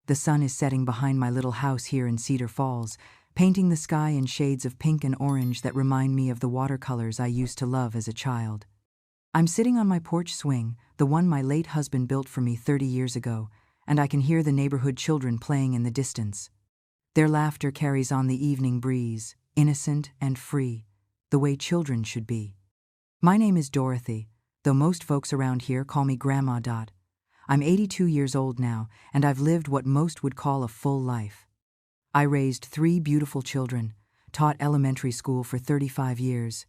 The sun is setting behind my little house here in Cedar Falls, painting the sky in shades of pink and orange that remind me of the watercolors I used to love as a child. I'm sitting on my porch swing, the one my late husband built for me 30 years ago, and I can hear the neighborhood children playing in the distance. Their laughter carries on the evening breeze, innocent and free, the way children should be. My name is Dorothy, though most folks around here call me Grandma. I'm 82 years old now, and I've lived what most would call a full life. I raised 3 beautiful children, taught elementary school for 35 years,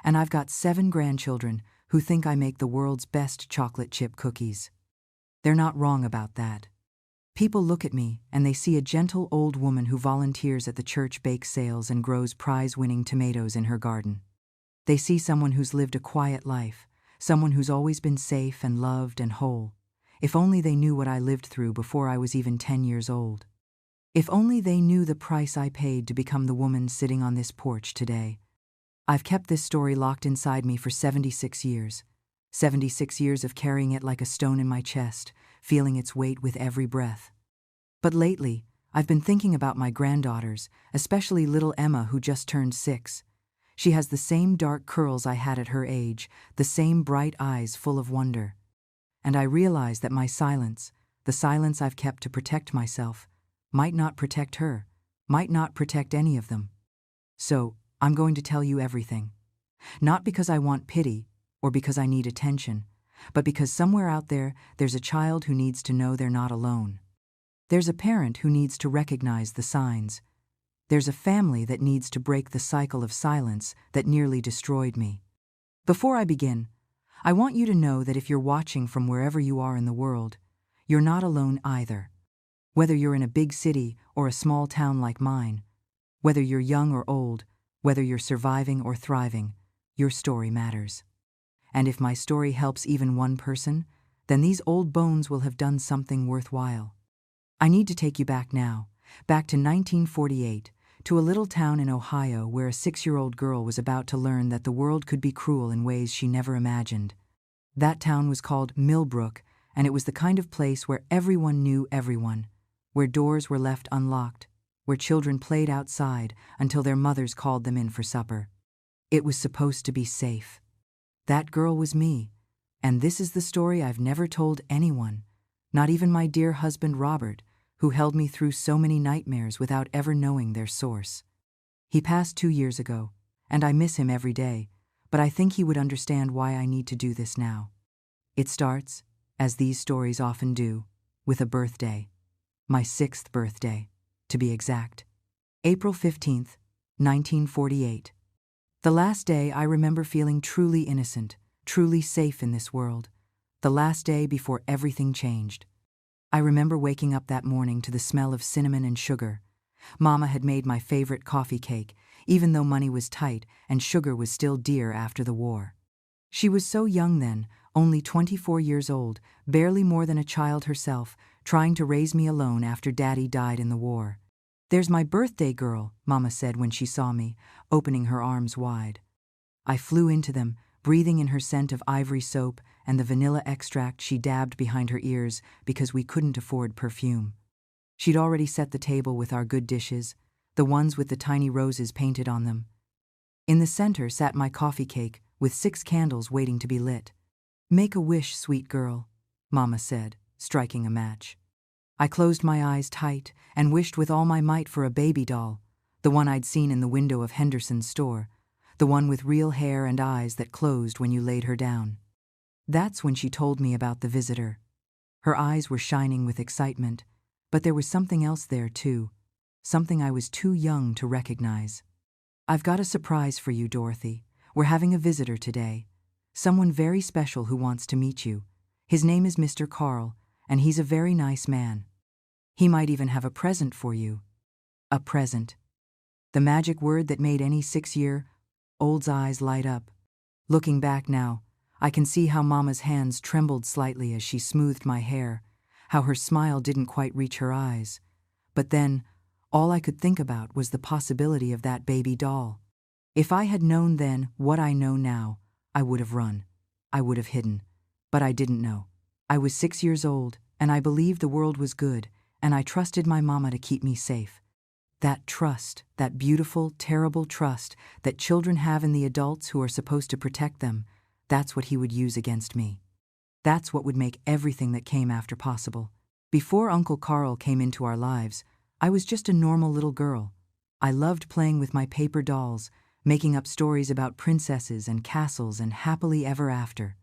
and I've got 7 grandchildren who think I make the world's best chocolate chip cookies. They're not wrong about that. People look at me and they see a gentle old woman who volunteers at the church bake sales and grows prize-winning tomatoes in her garden. They see someone who's lived a quiet life, someone who's always been safe and loved and whole. If only they knew what I lived through before I was even 10 years old. If only they knew the price I paid to become the woman sitting on this porch today. I've kept this story locked inside me for 76 years. 76 years of carrying it like a stone in my chest, feeling its weight with every breath. But lately, I've been thinking about my granddaughters, especially little Emma, who just turned 6. She has the same dark curls I had at her age, the same bright eyes full of wonder. And I realize that my silence, the silence I've kept to protect myself, might not protect her, might not protect any of them. So, I'm going to tell you everything. Not because I want pity or because I need attention, but because somewhere out there, there's a child who needs to know they're not alone. There's a parent who needs to recognize the signs. There's a family that needs to break the cycle of silence that nearly destroyed me. Before I begin, I want you to know that if you're watching from wherever you are in the world, you're not alone either. Whether you're in a big city or a small town like mine, whether you're young or old, whether you're surviving or thriving, your story matters. And if my story helps even one person, then these old bones will have done something worthwhile. I need to take you back now, back to 1948, to a little town in Ohio where a 6-year-old girl was about to learn that the world could be cruel in ways she never imagined. That town was called Millbrook, and it was the kind of place where everyone knew everyone, where doors were left unlocked, where children played outside until their mothers called them in for supper. It was supposed to be safe. That girl was me, and this is the story I've never told anyone, not even my dear husband Robert, who held me through so many nightmares without ever knowing their source. He passed 2 years ago, and I miss him every day, but I think he would understand why I need to do this now. It starts, as these stories often do, with a birthday. My 6th birthday, to be exact. April 15th, 1948. The last day I remember feeling truly innocent, truly safe in this world. The last day before everything changed. I remember waking up that morning to the smell of cinnamon and sugar. Mama had made my favorite coffee cake, even though money was tight and sugar was still dear after the war. She was so young then, only 24 years old, barely more than a child herself, trying to raise me alone after Daddy died in the war. "There's my birthday girl," Mama said when she saw me, opening her arms wide. I flew into them, breathing in her scent of ivory soap and the vanilla extract she dabbed behind her ears because we couldn't afford perfume. She'd already set the table with our good dishes, the ones with the tiny roses painted on them. In the center sat my coffee cake with 6 candles waiting to be lit. "Make a wish, sweet girl," Mama said, striking a match. I closed my eyes tight and wished with all my might for a baby doll, the one I'd seen in the window of Henderson's store, the one with real hair and eyes that closed when you laid her down. That's when she told me about the visitor. Her eyes were shining with excitement, but there was something else there too, something I was too young to recognize. "I've got a surprise for you, Dorothy. We're having a visitor today, someone very special who wants to meet you. His name is Mr. Carl, and he's a very nice man. He might even have a present for you." A present. The magic word that made any 6-year-old's eyes light up. Looking back now, I can see how Mama's hands trembled slightly as she smoothed my hair, how her smile didn't quite reach her eyes. But then, all I could think about was the possibility of that baby doll. If I had known then what I know now, I would have run. I would have hidden. But I didn't know. I was 6 years old, and I believed the world was good, and I trusted my mama to keep me safe. That trust, that beautiful, terrible trust that children have in the adults who are supposed to protect them, that's what he would use against me. That's what would make everything that came after possible. Before Uncle Carl came into our lives, I was just a normal little girl. I loved playing with my paper dolls, making up stories about princesses and castles and happily ever after.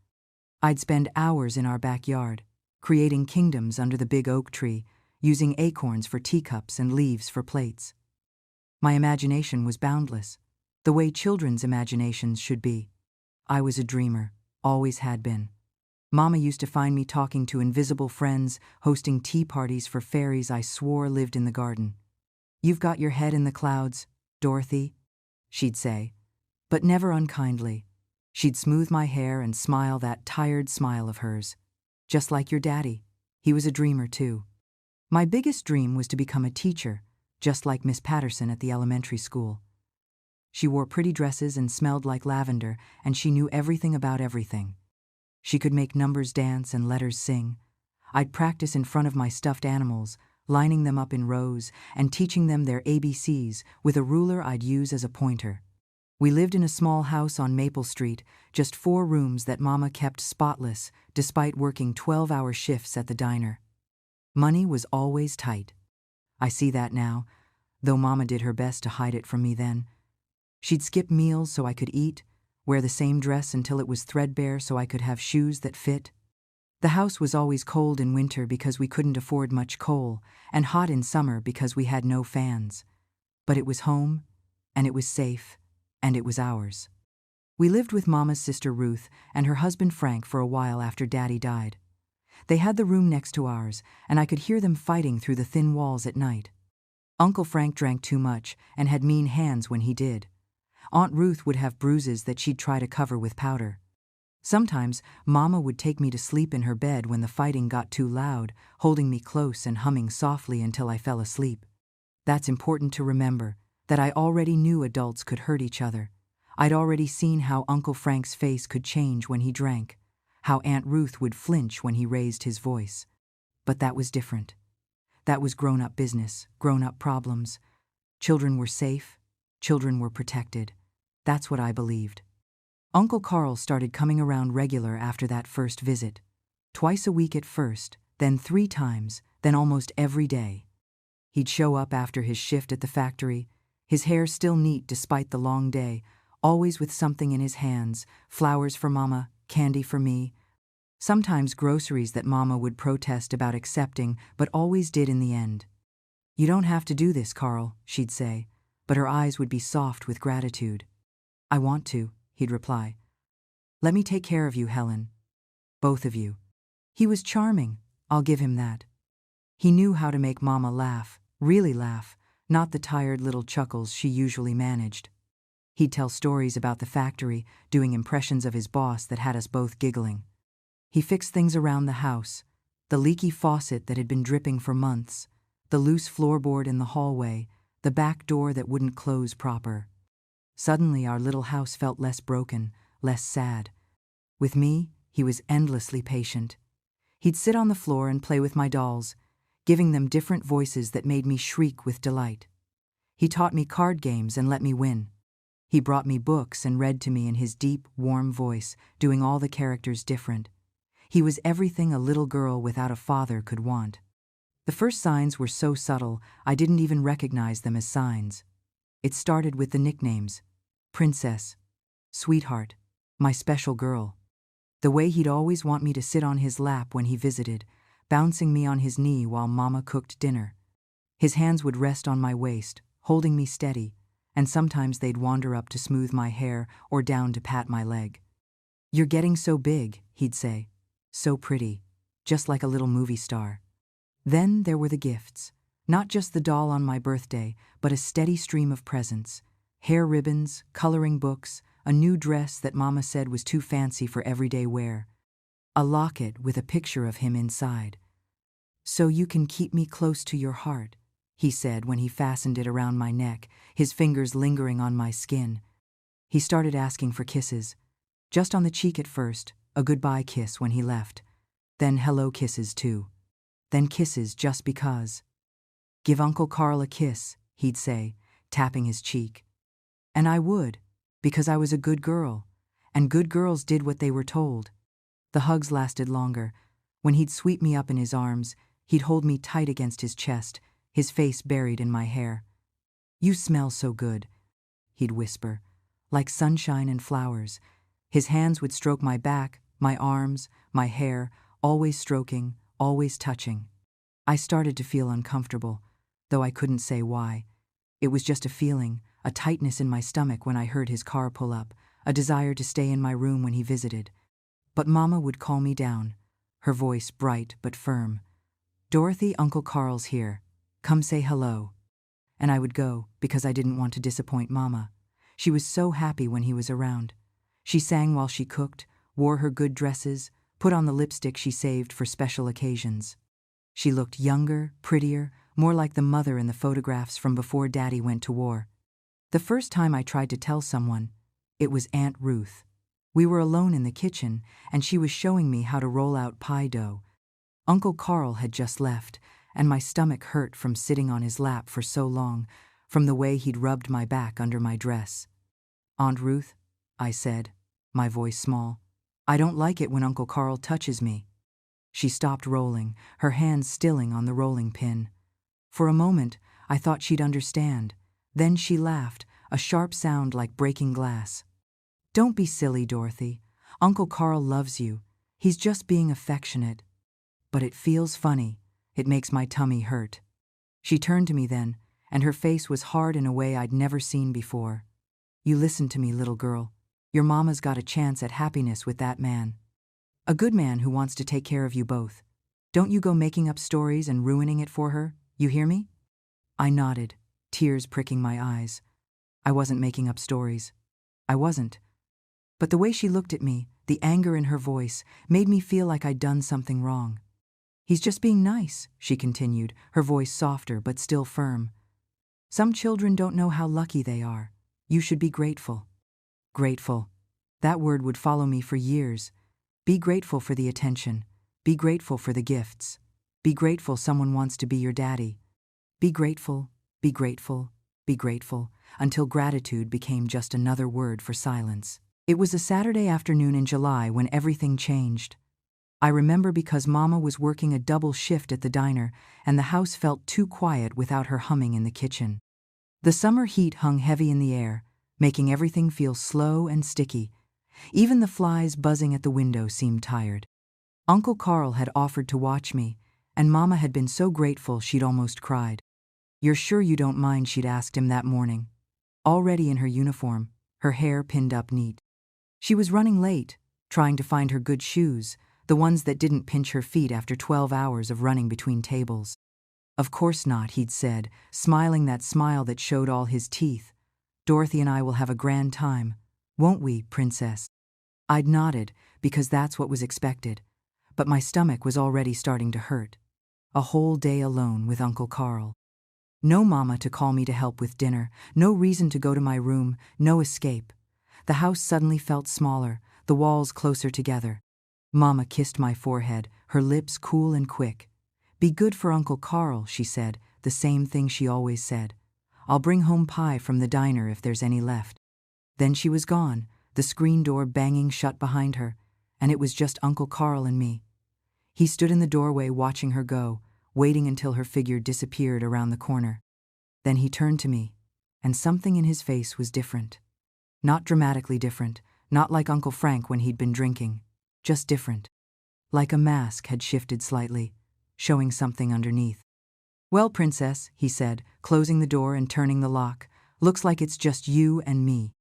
I'd spend hours in our backyard, creating kingdoms under the big oak tree, using acorns for teacups and leaves for plates. My imagination was boundless, the way children's imaginations should be. I was a dreamer, always had been. Mama used to find me talking to invisible friends, hosting tea parties for fairies I swore lived in the garden. "You've got your head in the clouds, Dorothy," she'd say, but never unkindly. She'd smooth my hair and smile that tired smile of hers. "Just like your daddy. He was a dreamer too." My biggest dream was to become a teacher, just like Miss Patterson at the elementary school. She wore pretty dresses and smelled like lavender, and she knew everything about everything. She could make numbers dance and letters sing. I'd practice in front of my stuffed animals, lining them up in rows and teaching them their ABCs with a ruler I'd use as a pointer. We lived in a small house on Maple Street, just 4 rooms that Mama kept spotless despite working 12-hour shifts at the diner. Money was always tight. I see that now, though Mama did her best to hide it from me then. She'd skip meals so I could eat, wear the same dress until it was threadbare so I could have shoes that fit. The house was always cold in winter because we couldn't afford much coal, and hot in summer because we had no fans. But it was home, and it was safe, and it was ours. We lived with Mama's sister Ruth and her husband Frank for a while after Daddy died. They had the room next to ours, and I could hear them fighting through the thin walls at night. Uncle Frank drank too much and had mean hands when he did. Aunt Ruth would have bruises that she'd try to cover with powder. Sometimes Mama would take me to sleep in her bed when the fighting got too loud, holding me close and humming softly until I fell asleep. That's important to remember, that I already knew adults could hurt each other. I'd already seen how Uncle Frank's face could change when he drank, how Aunt Ruth would flinch when he raised his voice. But that was different. That was grown-up business, grown-up problems. Children were safe, children were protected. That's what I believed. Uncle Carl started coming around regular after that first visit. Twice a week at first, then 3 times, then almost every day. He'd show up after his shift at the factory, his hair still neat despite the long day, always with something in his hands, flowers for Mama, candy for me. Sometimes groceries that Mama would protest about accepting, but always did in the end. "You don't have to do this, Carl," she'd say, but her eyes would be soft with gratitude. "I want to," he'd reply. "Let me take care of you, Helen. Both of you." He was charming, I'll give him that. He knew how to make Mama laugh, really laugh, not the tired little chuckles she usually managed. He'd tell stories about the factory, doing impressions of his boss that had us both giggling. He fixed things around the house, the leaky faucet that had been dripping for months, the loose floorboard in the hallway, the back door that wouldn't close proper. Suddenly our little house felt less broken, less sad. With me, he was endlessly patient. He'd sit on the floor and play with my dolls, giving them different voices that made me shriek with delight. He taught me card games and let me win. He brought me books and read to me in his deep, warm voice, doing all the characters different. He was everything a little girl without a father could want. The first signs were so subtle, I didn't even recognize them as signs. It started with the nicknames: Princess, Sweetheart, my special girl. The way he'd always want me to sit on his lap when he visited, bouncing me on his knee while Mama cooked dinner. His hands would rest on my waist, holding me steady, and sometimes they'd wander up to smooth my hair or down to pat my leg. "You're getting so big," he'd say. "So pretty, just like a little movie star." Then there were the gifts. Not just the doll on my birthday, but a steady stream of presents. Hair ribbons, coloring books, a new dress that Mama said was too fancy for everyday wear. A locket with a picture of him inside. "So you can keep me close to your heart," he said when he fastened it around my neck, his fingers lingering on my skin. He started asking for kisses. Just on the cheek at first, a goodbye kiss when he left. Then hello kisses too. Then kisses just because. "Give Uncle Carl a kiss," he'd say, tapping his cheek. And I would, because I was a good girl, and good girls did what they were told. The hugs lasted longer. When he'd sweep me up in his arms, he'd hold me tight against his chest, his face buried in my hair. "You smell so good," he'd whisper, "like sunshine and flowers." His hands would stroke my back, my arms, my hair, always stroking, always touching. I started to feel uncomfortable, though I couldn't say why. It was just a feeling, a tightness in my stomach when I heard his car pull up, a desire to stay in my room when he visited. But Mama would call me down, her voice bright but firm. "Dorothy, Uncle Carl's here. Come say hello." And I would go, because I didn't want to disappoint Mama. She was so happy when he was around. She sang while she cooked, wore her good dresses, put on the lipstick she saved for special occasions. She looked younger, prettier, more like the mother in the photographs from before Daddy went to war. The first time I tried to tell someone, it was Aunt Ruth. We were alone in the kitchen, and she was showing me how to roll out pie dough. Uncle Carl had just left, and my stomach hurt from sitting on his lap for so long, from the way he'd rubbed my back under my dress. "Aunt Ruth," I said, my voice small, "I don't like it when Uncle Carl touches me." She stopped rolling, her hands stilling on the rolling pin. For a moment, I thought she'd understand. Then she laughed, a sharp sound like breaking glass. "Don't be silly, Dorothy. Uncle Carl loves you. He's just being affectionate. But it feels funny. It makes my tummy hurt." She turned to me then, and her face was hard in a way I'd never seen before. "You listen to me, little girl. Your mama's got a chance at happiness with that man. A good man who wants to take care of you both. Don't you go making up stories and ruining it for her, you hear me?" I nodded, tears pricking my eyes. I wasn't making up stories. I wasn't. But the way she looked at me, the anger in her voice, made me feel like I'd done something wrong. "He's just being nice," she continued, her voice softer but still firm. "Some children don't know how lucky they are. You should be grateful." Grateful. That word would follow me for years. Be grateful for the attention. Be grateful for the gifts. Be grateful someone wants to be your daddy. Be grateful, be grateful, be grateful, until gratitude became just another word for silence. It was a Saturday afternoon in July when everything changed. I remember because Mama was working a double shift at the diner, and the house felt too quiet without her humming in the kitchen. The summer heat hung heavy in the air, making everything feel slow and sticky. Even the flies buzzing at the window seemed tired. Uncle Carl had offered to watch me, and Mama had been so grateful she'd almost cried. "You're sure you don't mind?" she'd asked him that morning. Already in her uniform, her hair pinned up neat. She was running late, trying to find her good shoes, the ones that didn't pinch her feet after 12 hours of running between tables. "Of course not," he'd said, smiling that smile that showed all his teeth. "Dorothy and I will have a grand time. Won't we, Princess?" I'd nodded, because that's what was expected. But my stomach was already starting to hurt. A whole day alone with Uncle Carl. No Mama to call me to help with dinner, no reason to go to my room, no escape. The house suddenly felt smaller, the walls closer together. Mama kissed my forehead, her lips cool and quick. "Be good for Uncle Carl," she said, the same thing she always said. "I'll bring home pie from the diner if there's any left." Then she was gone, the screen door banging shut behind her, and it was just Uncle Carl and me. He stood in the doorway watching her go, waiting until her figure disappeared around the corner. Then he turned to me, and something in his face was different. Not dramatically different, not like Uncle Frank when he'd been drinking, just different. Like a mask had shifted slightly, showing something underneath. "Well, Princess," he said, closing the door and turning the lock, "looks like it's just you and me."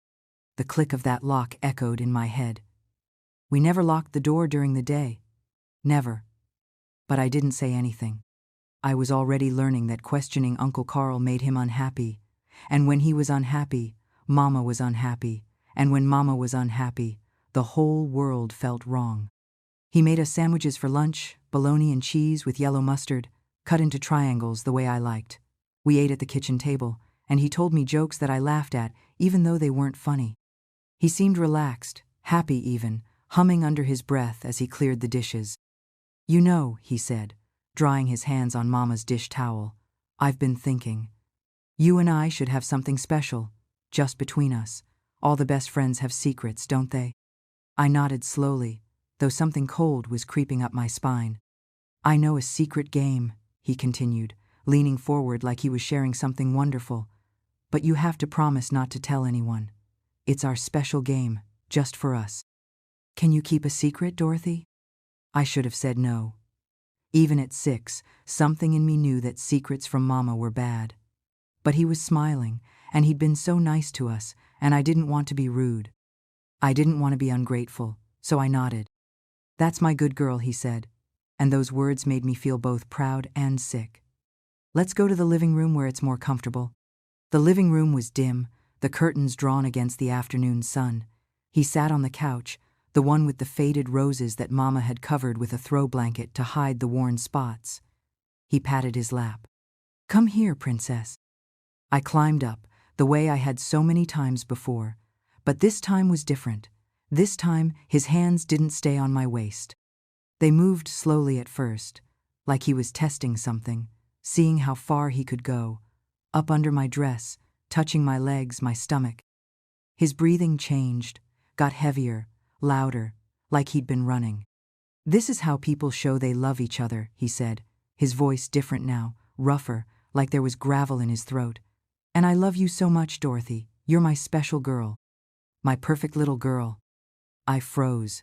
The click of that lock echoed in my head. We never locked the door during the day. Never. But I didn't say anything. I was already learning that questioning Uncle Carl made him unhappy. And when he was unhappy, Mama was unhappy. And when Mama was unhappy, the whole world felt wrong. He made us sandwiches for lunch, bologna and cheese with yellow mustard, cut into triangles the way I liked. We ate at the kitchen table, and he told me jokes that I laughed at, even though they weren't funny. He seemed relaxed, happy even, humming under his breath as he cleared the dishes. "You know," he said, drying his hands on Mama's dish towel, I've been thinking. You and I should have something special, just between us. All the best friends have secrets, don't they? I nodded slowly, though something cold was creeping up my spine. I know a secret game, he continued, leaning forward like he was sharing something wonderful. But you have to promise not to tell anyone. It's our special game, just for us. Can you keep a secret, Dorothy? I should have said no. Even at 6, something in me knew that secrets from Mama were bad. But he was smiling, and he'd been so nice to us, and I didn't want to be rude. I didn't want to be ungrateful, so I nodded. That's my good girl, he said, and those words made me feel both proud and sick. Let's go to the living room where it's more comfortable. The living room was dim, the curtains drawn against the afternoon sun. He sat on the couch, the one with the faded roses that Mama had covered with a throw blanket to hide the worn spots. He patted his lap. Come here, princess. I climbed up, the way I had so many times before, but this time was different. This time, his hands didn't stay on my waist. They moved slowly at first, like he was testing something, seeing how far he could go, up under my dress, touching my legs, my stomach. His breathing changed, got heavier, louder, like he'd been running. This is how people show they love each other, he said, his voice different now, rougher, like there was gravel in his throat. And I love you so much, Dorothy. You're my special girl. My perfect little girl. I froze.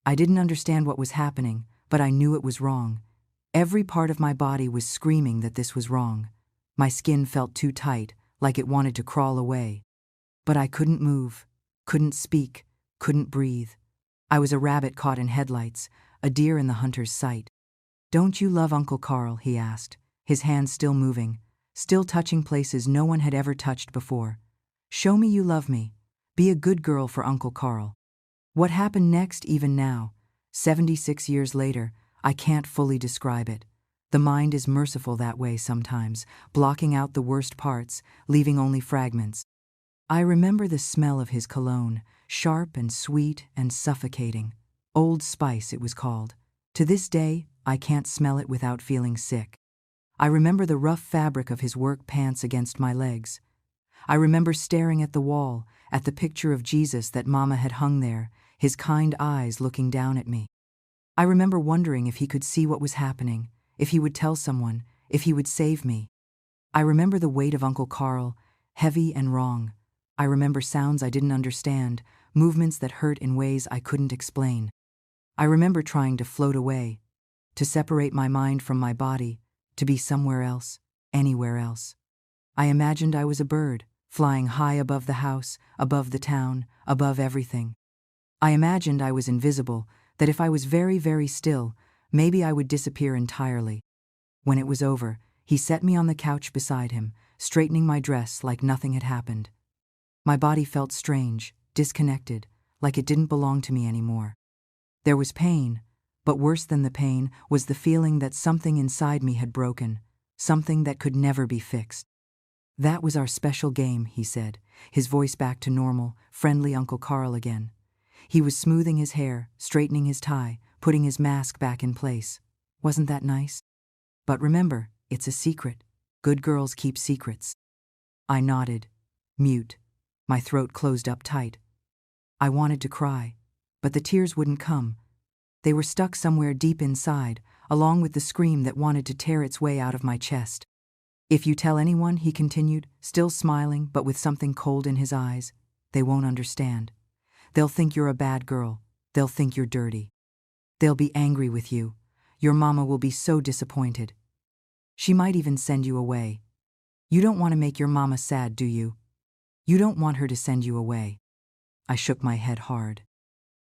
I didn't understand what was happening, but I knew it was wrong. Every part of my body was screaming that this was wrong. My skin felt too tight, like it wanted to crawl away. But I couldn't move, couldn't speak, couldn't breathe. I was a rabbit caught in headlights, a deer in the hunter's sight. Don't you love Uncle Carl? He asked, his hands still moving, still touching places no one had ever touched before. Show me you love me. Be a good girl for Uncle Carl. What happened next, even now, 76 years later, I can't fully describe it. The mind is merciful that way sometimes, blocking out the worst parts, leaving only fragments. I remember the smell of his cologne, sharp and sweet and suffocating. Old Spice, it was called. To this day, I can't smell it without feeling sick. I remember the rough fabric of his work pants against my legs. I remember staring at the wall, at the picture of Jesus that Mama had hung there, his kind eyes looking down at me. I remember wondering if he could see what was happening, if he would tell someone, if he would save me. I remember the weight of Uncle Carl, heavy and wrong. I remember sounds I didn't understand, movements that hurt in ways I couldn't explain. I remember trying to float away, to separate my mind from my body, to be somewhere else, anywhere else. I imagined I was a bird, flying high above the house, above the town, above everything. I imagined I was invisible, that if I was very, very still, maybe I would disappear entirely. When it was over, he set me on the couch beside him, straightening my dress like nothing had happened. My body felt strange, disconnected, like it didn't belong to me anymore. There was pain, but worse than the pain was the feeling that something inside me had broken, something that could never be fixed. That was our special game, he said, his voice back to normal, friendly Uncle Carl again. He was smoothing his hair, straightening his tie, putting his mask back in place. Wasn't that nice? But remember, it's a secret. Good girls keep secrets. I nodded, mute. My throat closed up tight. I wanted to cry, but the tears wouldn't come. They were stuck somewhere deep inside, along with the scream that wanted to tear its way out of my chest. If you tell anyone, he continued, still smiling but with something cold in his eyes, they won't understand. They'll think you're a bad girl. They'll think you're dirty. They'll be angry with you. Your mama will be so disappointed. She might even send you away. You don't want to make your mama sad, do you? You don't want her to send you away. I shook my head hard.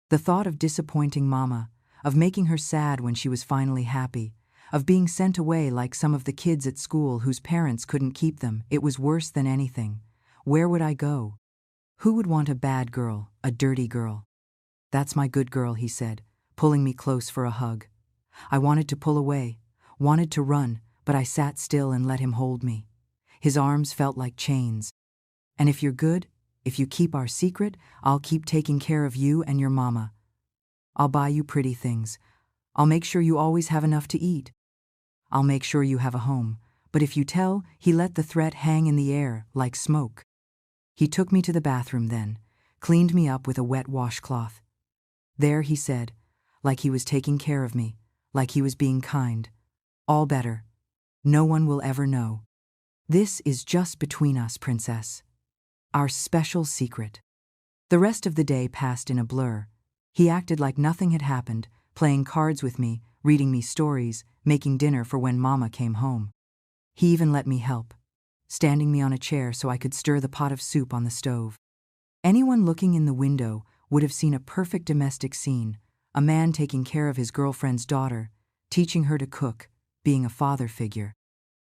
The thought of disappointing Mama, of making her sad when she was finally happy, of being sent away like some of the kids at school whose parents couldn't keep them, it was worse than anything. Where would I go? Who would want a bad girl, a dirty girl? That's my good girl, he said, pulling me close for a hug. I wanted to pull away, wanted to run, but I sat still and let him hold me. His arms felt like chains. And if you're good, if you keep our secret, I'll keep taking care of you and your mama. I'll buy you pretty things. I'll make sure you always have enough to eat. I'll make sure you have a home, but if you tell, he let the threat hang in the air like smoke. He took me to the bathroom then, cleaned me up with a wet washcloth. There, he said, like he was taking care of me, like he was being kind. All better. No one will ever know. This is just between us, princess. Our special secret. The rest of the day passed in a blur. He acted like nothing had happened, playing cards with me, reading me stories, making dinner for when Mama came home. He even let me help, standing me on a chair so I could stir the pot of soup on the stove. Anyone looking in the window would have seen a perfect domestic scene, a man taking care of his girlfriend's daughter, teaching her to cook, being a father figure.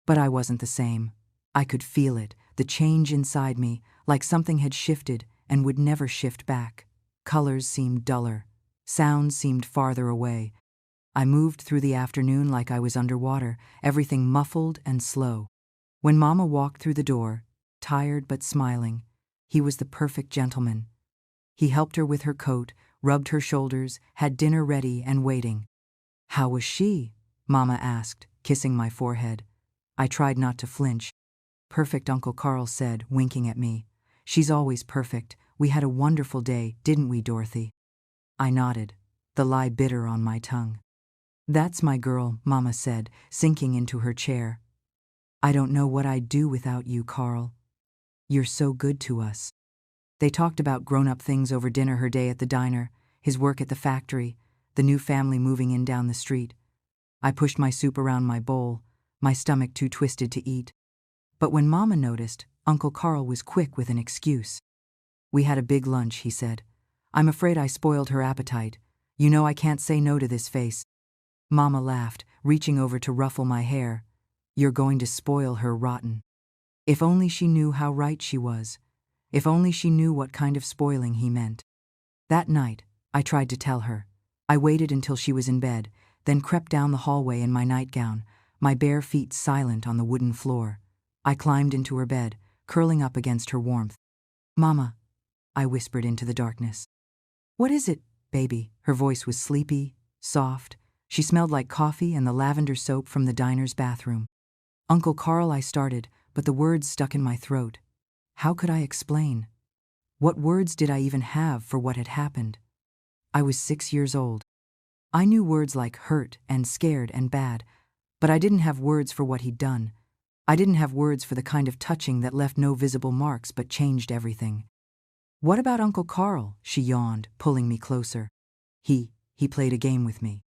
But I wasn't the same. I could feel it, the change inside me, like something had shifted and would never shift back. Colors seemed duller. Sounds seemed farther away. I moved through the afternoon like I was underwater, everything muffled and slow. When Mama walked through the door, tired but smiling, he was the perfect gentleman. He helped her with her coat, rubbed her shoulders, had dinner ready and waiting. "How was she?" Mama asked, kissing my forehead. I tried not to flinch. "Perfect," Uncle Carl said, winking at me. "She's always perfect. We had a wonderful day, didn't we, Dorothy?" I nodded, the lie bitter on my tongue. "That's my girl," Mama said, sinking into her chair. "I don't know what I'd do without you, Carl. You're so good to us." They talked about grown-up things over dinner, her day at the diner, his work at the factory, the new family moving in down the street. I pushed my soup around my bowl, my stomach too twisted to eat. But when Mama noticed, Uncle Carl was quick with an excuse. "We had a big lunch," he said. "I'm afraid I spoiled her appetite. You know I can't say no to this face." Mama laughed, reaching over to ruffle my hair. "You're going to spoil her rotten." If only she knew how right she was. If only she knew what kind of spoiling he meant. That night, I tried to tell her. I waited until she was in bed, then crept down the hallway in my nightgown, my bare feet silent on the wooden floor. I climbed into her bed, curling up against her warmth. "Mama," I whispered into the darkness. "What is it, baby?" Her voice was sleepy, soft. She smelled like coffee and the lavender soap from the diner's bathroom. "Uncle Carl," I started, but the words stuck in my throat. How could I explain? What words did I even have for what had happened? I was 6 years old. I knew words like hurt and scared and bad, but I didn't have words for what he'd done. I didn't have words for the kind of touching that left no visible marks but changed everything. "What about Uncle Carl?" she yawned, pulling me closer. He played a game with me."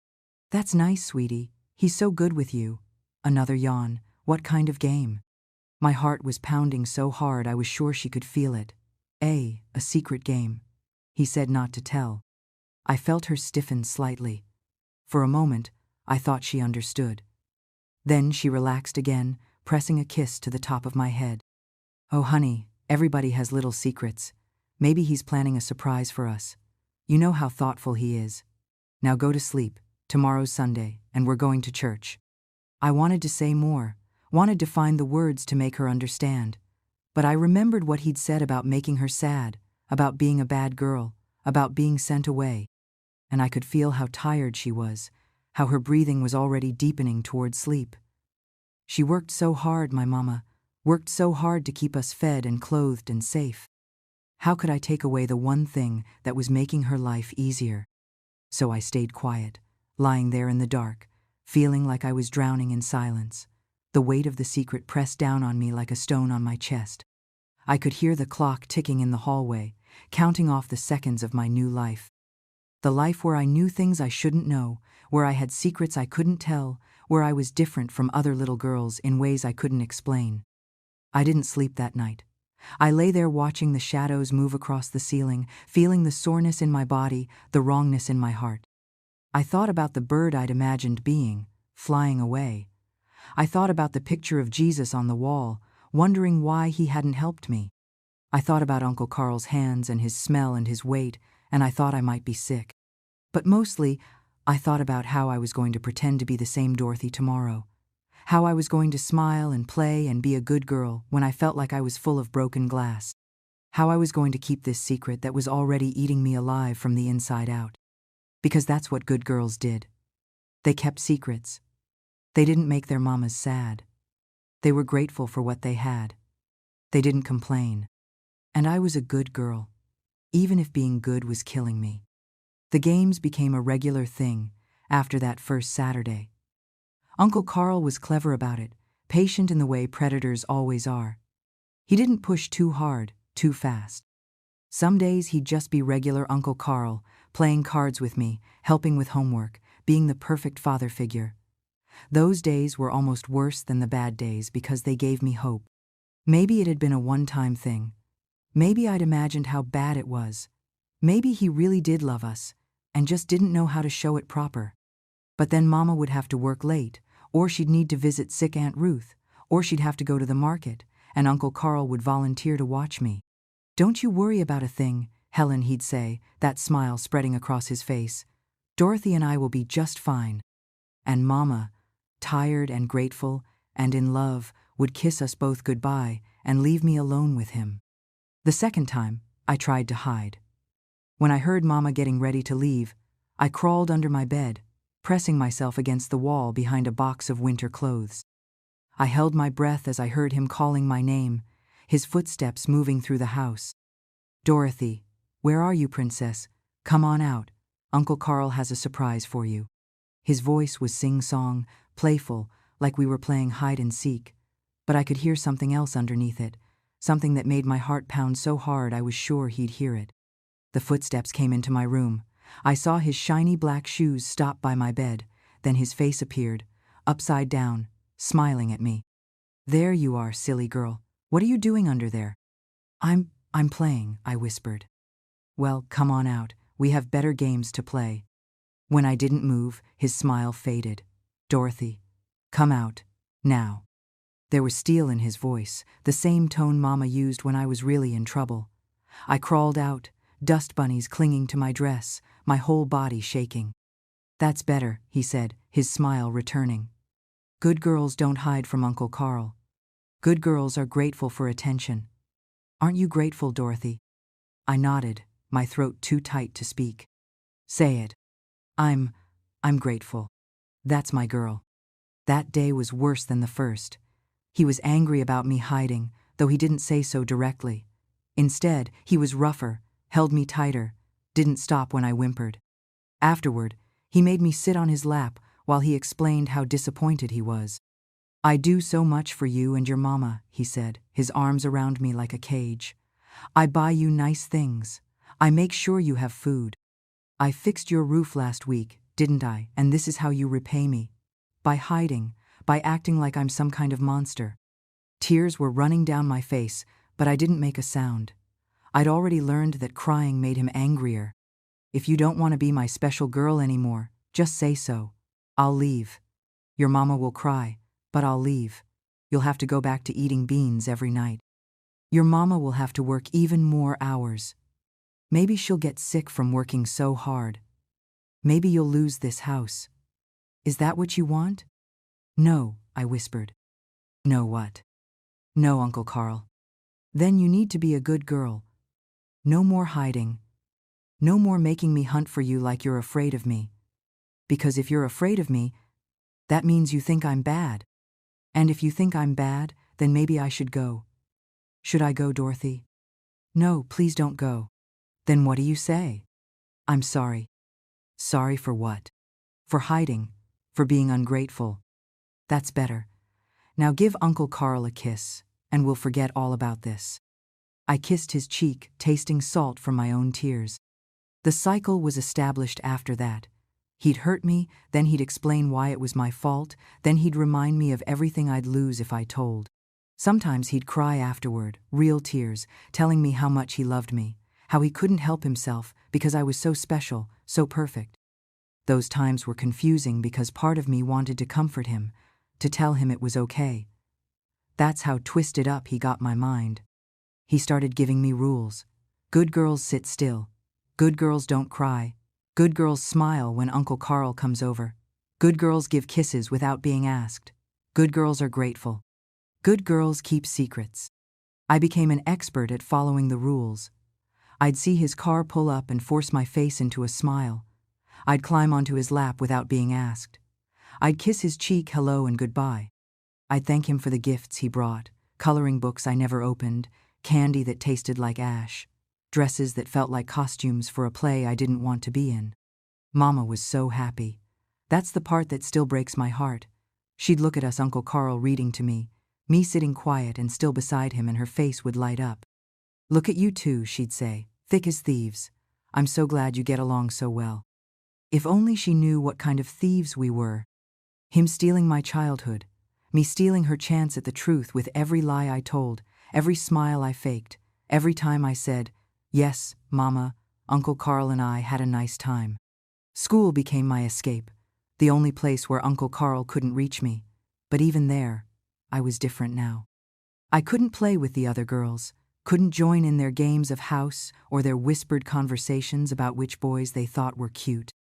"That's nice, sweetie. He's so good with you." Another yawn. "What kind of game?" My heart was pounding so hard I was sure she could feel it. A secret game. He said not to tell. I felt her stiffen slightly. For a moment, I thought she understood. Then she relaxed again, pressing a kiss to the top of my head. "Oh, honey, everybody has little secrets. Maybe he's planning a surprise for us. You know how thoughtful he is. Now go to sleep. Tomorrow's Sunday, and we're going to church." I wanted to say more, wanted to find the words to make her understand. But I remembered what he'd said about making her sad, about being a bad girl, about being sent away. And I could feel how tired she was, how her breathing was already deepening toward sleep. She worked so hard, my mama, worked so hard to keep us fed and clothed and safe. How could I take away the one thing that was making her life easier? So I stayed quiet, lying there in the dark, feeling like I was drowning in silence. The weight of the secret pressed down on me like a stone on my chest. I could hear the clock ticking in the hallway, counting off the seconds of my new life. The life where I knew things I shouldn't know, where I had secrets I couldn't tell, where I was different from other little girls in ways I couldn't explain. I didn't sleep that night. I lay there watching the shadows move across the ceiling, feeling the soreness in my body, the wrongness in my heart. I thought about the bird I'd imagined being, flying away. I thought about the picture of Jesus on the wall, wondering why he hadn't helped me. I thought about Uncle Carl's hands and his smell and his weight, and I thought I might be sick. But mostly, I thought about how I was going to pretend to be the same Dorothy tomorrow. How I was going to smile and play and be a good girl when I felt like I was full of broken glass. How I was going to keep this secret that was already eating me alive from the inside out. Because that's what good girls did. They kept secrets. They didn't make their mamas sad. They were grateful for what they had. They didn't complain. And I was a good girl, even if being good was killing me. The games became a regular thing after that first Saturday. Uncle Carl was clever about it, patient in the way predators always are. He didn't push too hard, too fast. Some days he'd just be regular Uncle Carl, playing cards with me, helping with homework, being the perfect father figure. Those days were almost worse than the bad days because they gave me hope. Maybe it had been a one-time thing. Maybe I'd imagined how bad it was. Maybe he really did love us, and just didn't know how to show it proper. But then Mama would have to work late, or she'd need to visit sick Aunt Ruth, or she'd have to go to the market, and Uncle Carl would volunteer to watch me. "Don't you worry about a thing, Helen," he'd say, that smile spreading across his face. "Dorothy and I will be just fine." And Mama, tired and grateful and in love, would kiss us both goodbye and leave me alone with him. The second time, I tried to hide. When I heard Mama getting ready to leave, I crawled under my bed, pressing myself against the wall behind a box of winter clothes. I held my breath as I heard him calling my name, his footsteps moving through the house. "Dorothy, where are you, princess? Come on out. Uncle Carl has a surprise for you." His voice was sing-song, playful, like we were playing hide-and-seek, but I could hear something else underneath it, something that made my heart pound so hard I was sure he'd hear it. The footsteps came into my room. I saw his shiny black shoes stop by my bed, then his face appeared, upside down, smiling at me. "There you are, silly girl. What are you doing under there?" I'm playing," I whispered. "Well, come on out. We have better games to play." When I didn't move, his smile faded. "Dorothy, come out, now." There was steel in his voice, the same tone Mama used when I was really in trouble. I crawled out, dust bunnies clinging to my dress, my whole body shaking. "That's better," he said, his smile returning. "Good girls don't hide from Uncle Carl. Good girls are grateful for attention. Aren't you grateful, Dorothy?" I nodded, my throat too tight to speak. "Say it." I'm grateful. That's my girl." That day was worse than the first. He was angry about me hiding, though he didn't say so directly. Instead, he was rougher, held me tighter, didn't stop when I whimpered. Afterward, he made me sit on his lap while he explained how disappointed he was. "I do so much for you and your mama," he said, his arms around me like a cage. "I buy you nice things. I make sure you have food. I fixed your roof last week, didn't I? And this is how you repay me. By hiding, by acting like I'm some kind of monster." Tears were running down my face, but I didn't make a sound. I'd already learned that crying made him angrier. "If you don't want to be my special girl anymore, just say so. I'll leave. Your mama will cry, but I'll leave. You'll have to go back to eating beans every night. Your mama will have to work even more hours. Maybe she'll get sick from working so hard. Maybe you'll lose this house. Is that what you want?" "No," I whispered. "No what?" "No, Uncle Carl." "Then you need to be a good girl. No more hiding. No more making me hunt for you like you're afraid of me. Because if you're afraid of me, that means you think I'm bad. And if you think I'm bad, then maybe I should go." "Should I go, Dorothy?" "No, please don't go." "Then what do you say?" "I'm sorry." "Sorry for what?" "For hiding, for being ungrateful." "That's better. Now give Uncle Carl a kiss, and we'll forget all about this." I kissed his cheek, tasting salt from my own tears. The cycle was established after that. He'd hurt me, then he'd explain why it was my fault, then he'd remind me of everything I'd lose if I told. Sometimes he'd cry afterward, real tears, telling me how much he loved me, how he couldn't help himself because I was so special, so perfect. Those times were confusing because part of me wanted to comfort him, to tell him it was okay. That's how twisted up he got my mind. He started giving me rules. Good girls sit still. Good girls don't cry. Good girls smile when Uncle Carl comes over. Good girls give kisses without being asked. Good girls are grateful. Good girls keep secrets. I became an expert at following the rules. I'd see his car pull up and force my face into a smile. I'd climb onto his lap without being asked. I'd kiss his cheek hello and goodbye. I'd thank him for the gifts he brought, coloring books I never opened, candy that tasted like ash, dresses that felt like costumes for a play I didn't want to be in. Mama was so happy. That's the part that still breaks my heart. She'd look at us, Uncle Carl reading to me sitting quiet and still beside him, and her face would light up. "Look at you two," she'd say, "thick as thieves. I'm so glad you get along so well." If only she knew what kind of thieves we were. Him stealing my childhood, me stealing her chance at the truth with every lie I told, every smile I faked, every time I said, "Yes, Mama, Uncle Carl and I had a nice time." School became my escape, the only place where Uncle Carl couldn't reach me. But even there, I was different now. I couldn't play with the other girls, couldn't join in their games of house or their whispered conversations about which boys they thought were cute.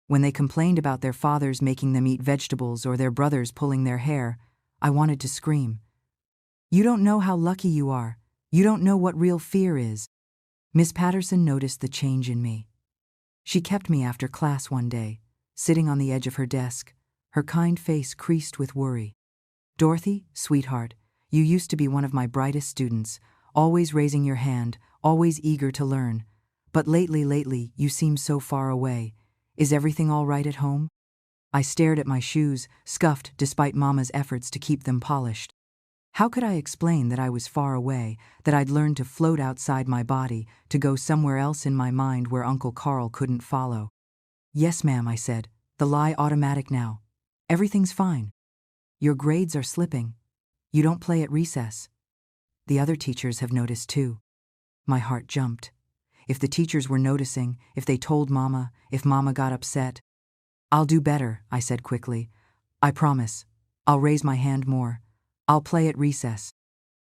When they complained about their fathers making them eat vegetables or their brothers pulling their hair, I wanted to scream. "You don't know how lucky you are. You don't know what real fear is." Miss Patterson noticed the change in me. She kept me after class one day, sitting on the edge of her desk, her kind face creased with worry. "Dorothy, sweetheart, you used to be one of my brightest students, always raising your hand, always eager to learn. But lately, you seem so far away. Is everything all right at home?" I stared at my shoes, scuffed despite Mama's efforts to keep them polished. How could I explain that I was far away, that I'd learned to float outside my body, to go somewhere else in my mind where Uncle Carl couldn't follow? "Yes, ma'am," I said, the lie automatic now. "Everything's fine. Your grades are slipping. You don't play at recess. The other teachers have noticed too." My heart jumped. If the teachers were noticing, if they told Mama, if Mama got upset. "I'll do better," I said quickly. "I promise. I'll raise my hand more. I'll play at recess."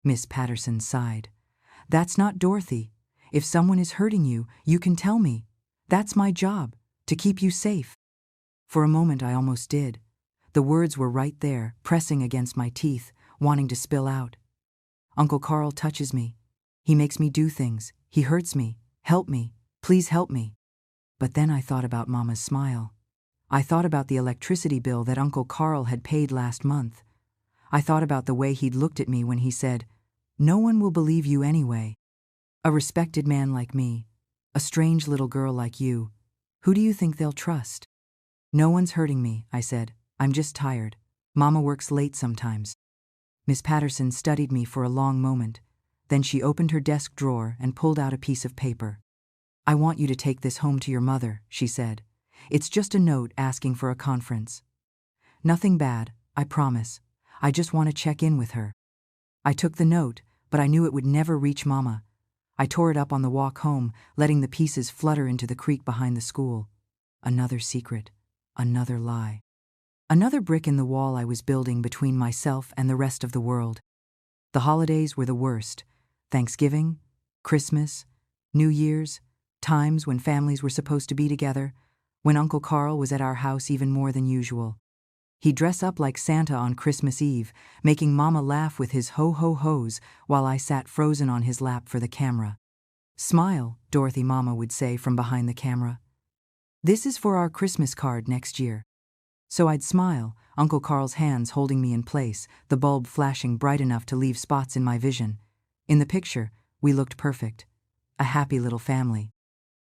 Miss Patterson sighed. "That's not Dorothy. If someone is hurting you, you can tell me. That's my job, to keep you safe." For a moment I almost did. The words were right there, pressing against my teeth, wanting to spill out. "Uncle Carl touches me. He makes me do things. He hurts me. Help me. Please help me." But then I thought about Mama's smile. I thought about the electricity bill that Uncle Carl had paid last month. I thought about the way he'd looked at me when he said, "No one will believe you anyway. A respected man like me, a strange little girl like you, who do you think they'll trust?" "No one's hurting me," I said. "I'm just tired. Mama works late sometimes." Miss Patterson studied me for a long moment. Then she opened her desk drawer and pulled out a piece of paper. "I want you to take this home to your mother," she said. "It's just a note asking for a conference. Nothing bad, I promise. I just want to check in with her." I took the note, but I knew it would never reach Mama. I tore it up on the walk home, letting the pieces flutter into the creek behind the school. Another secret, another lie. Another brick in the wall I was building between myself and the rest of the world. The holidays were the worst. Thanksgiving, Christmas, New Year's, times when families were supposed to be together, when Uncle Carl was at our house even more than usual. He'd dress up like Santa on Christmas Eve, making Mama laugh with his ho-ho-hos while I sat frozen on his lap for the camera. "Smile," Dorothy Mama would say from behind the camera. "This is for our Christmas card next year." So I'd smile, Uncle Carl's hands holding me in place, the bulb flashing bright enough to leave spots in my vision. In the picture, we looked perfect. A happy little family.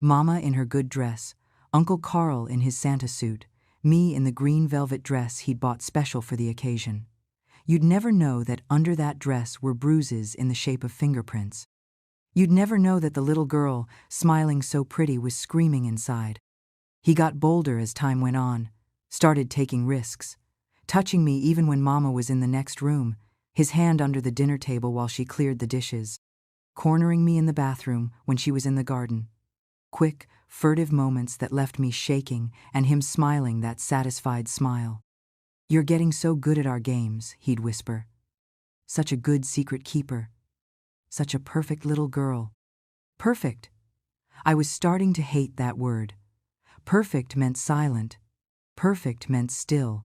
Mama in her good dress, Uncle Carl in his Santa suit, me in the green velvet dress he'd bought special for the occasion. You'd never know that under that dress were bruises in the shape of fingerprints. You'd never know that the little girl, smiling so pretty, was screaming inside. He got bolder as time went on, started taking risks, touching me even when Mama was in the next room, his hand under the dinner table while she cleared the dishes, cornering me in the bathroom when she was in the garden. Quick, furtive moments that left me shaking and him smiling that satisfied smile. "You're getting so good at our games," he'd whisper. "Such a good secret keeper. Such a perfect little girl." Perfect. I was starting to hate that word. Perfect meant silent. Perfect meant still.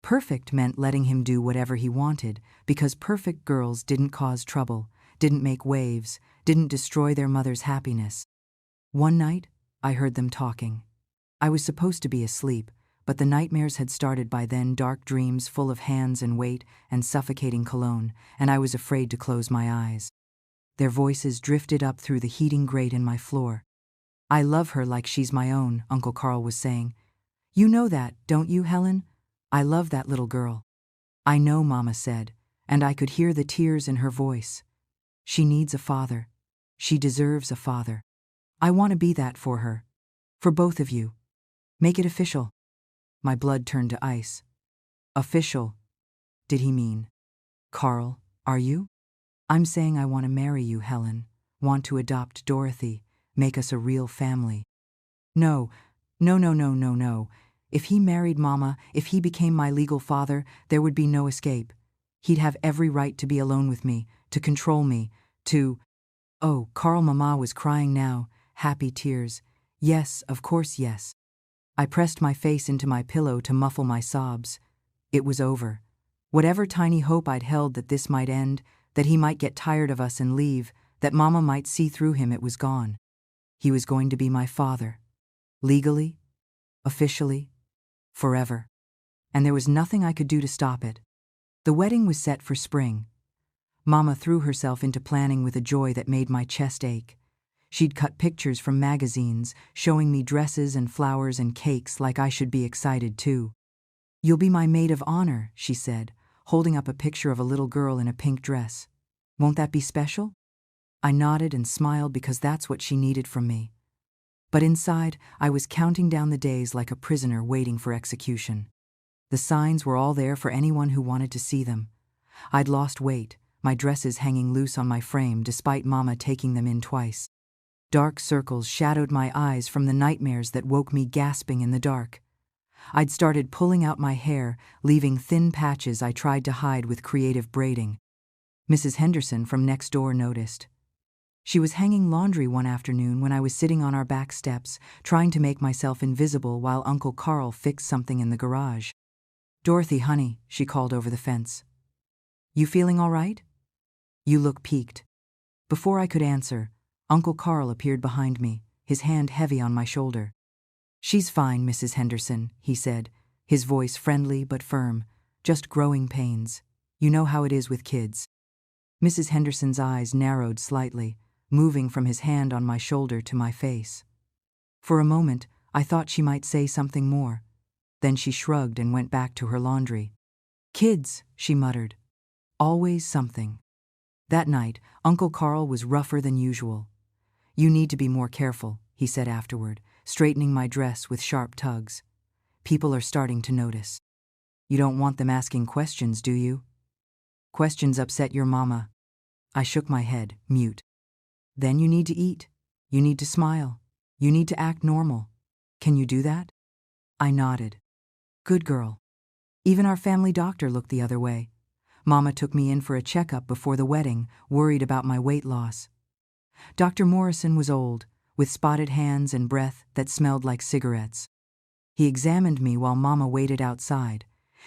Perfect meant letting him do whatever he wanted, because perfect girls didn't cause trouble, didn't make waves, didn't destroy their mother's happiness. One night, I heard them talking. I was supposed to be asleep, but the nightmares had started by then, dark dreams full of hands and weight and suffocating cologne, and I was afraid to close my eyes. Their voices drifted up through the heating grate in my floor. "I love her like she's my own," Uncle Carl was saying. "You know that, don't you, Helen? I love that little girl." "I know," Mama said, and I could hear the tears in her voice. "She needs a father. She deserves a father. I want to be that for her. For both of you. Make it official." My blood turned to ice. Official? Did he mean? "Carl, are you?" "I'm saying I want to marry you, Helen. Want to adopt Dorothy. Make us a real family." No, no, no, no, no, no. If he married Mama, if he became my legal father, there would be no escape. He'd have every right to be alone with me, to control me, to… Oh, Carl, Mama was crying now, happy tears. Yes, of course, yes. I pressed my face into my pillow to muffle my sobs. It was over. Whatever tiny hope I'd held that this might end, that he might get tired of us and leave, that Mama might see through him, it was gone. He was going to be my father. Legally, officially, forever. And there was nothing I could do to stop it. The wedding was set for spring. Mama threw herself into planning with a joy that made my chest ache. She'd cut pictures from magazines, showing me dresses and flowers and cakes like I should be excited too. "You'll be my maid of honor," she said, holding up a picture of a little girl in a pink dress. "Won't that be special?" I nodded and smiled because that's what she needed from me. But inside, I was counting down the days like a prisoner waiting for execution. The signs were all there for anyone who wanted to see them. I'd lost weight, my dresses hanging loose on my frame despite Mama taking them in twice. Dark circles shadowed my eyes from the nightmares that woke me gasping in the dark. I'd started pulling out my hair, leaving thin patches I tried to hide with creative braiding. Mrs. Henderson from next door noticed. She was hanging laundry one afternoon when I was sitting on our back steps, trying to make myself invisible while Uncle Carl fixed something in the garage. "Dorothy, honey," she called over the fence. "You feeling all right? You look peaked." Before I could answer, Uncle Carl appeared behind me, his hand heavy on my shoulder. "She's fine, Mrs. Henderson," he said, his voice friendly but firm. "Just growing pains. You know how it is with kids." Mrs. Henderson's eyes narrowed slightly, moving from his hand on my shoulder to my face. For a moment, I thought she might say something more. Then she shrugged and went back to her laundry. "Kids," she muttered. "Always something." That night, Uncle Carl was rougher than usual. "You need to be more careful," he said afterward, straightening my dress with sharp tugs. "People are starting to notice." "You don't want them asking questions, do you?" "Questions upset your Mama." I shook my head, mute. "Then you need to eat. You need to smile. You need to act normal. Can you do that?" I nodded. "Good girl." Even our family doctor looked the other way. Mama took me in for a checkup before the wedding, worried about my weight loss. Dr. Morrison was old, with spotted hands and breath that smelled like cigarettes. He examined me while Mama waited outside,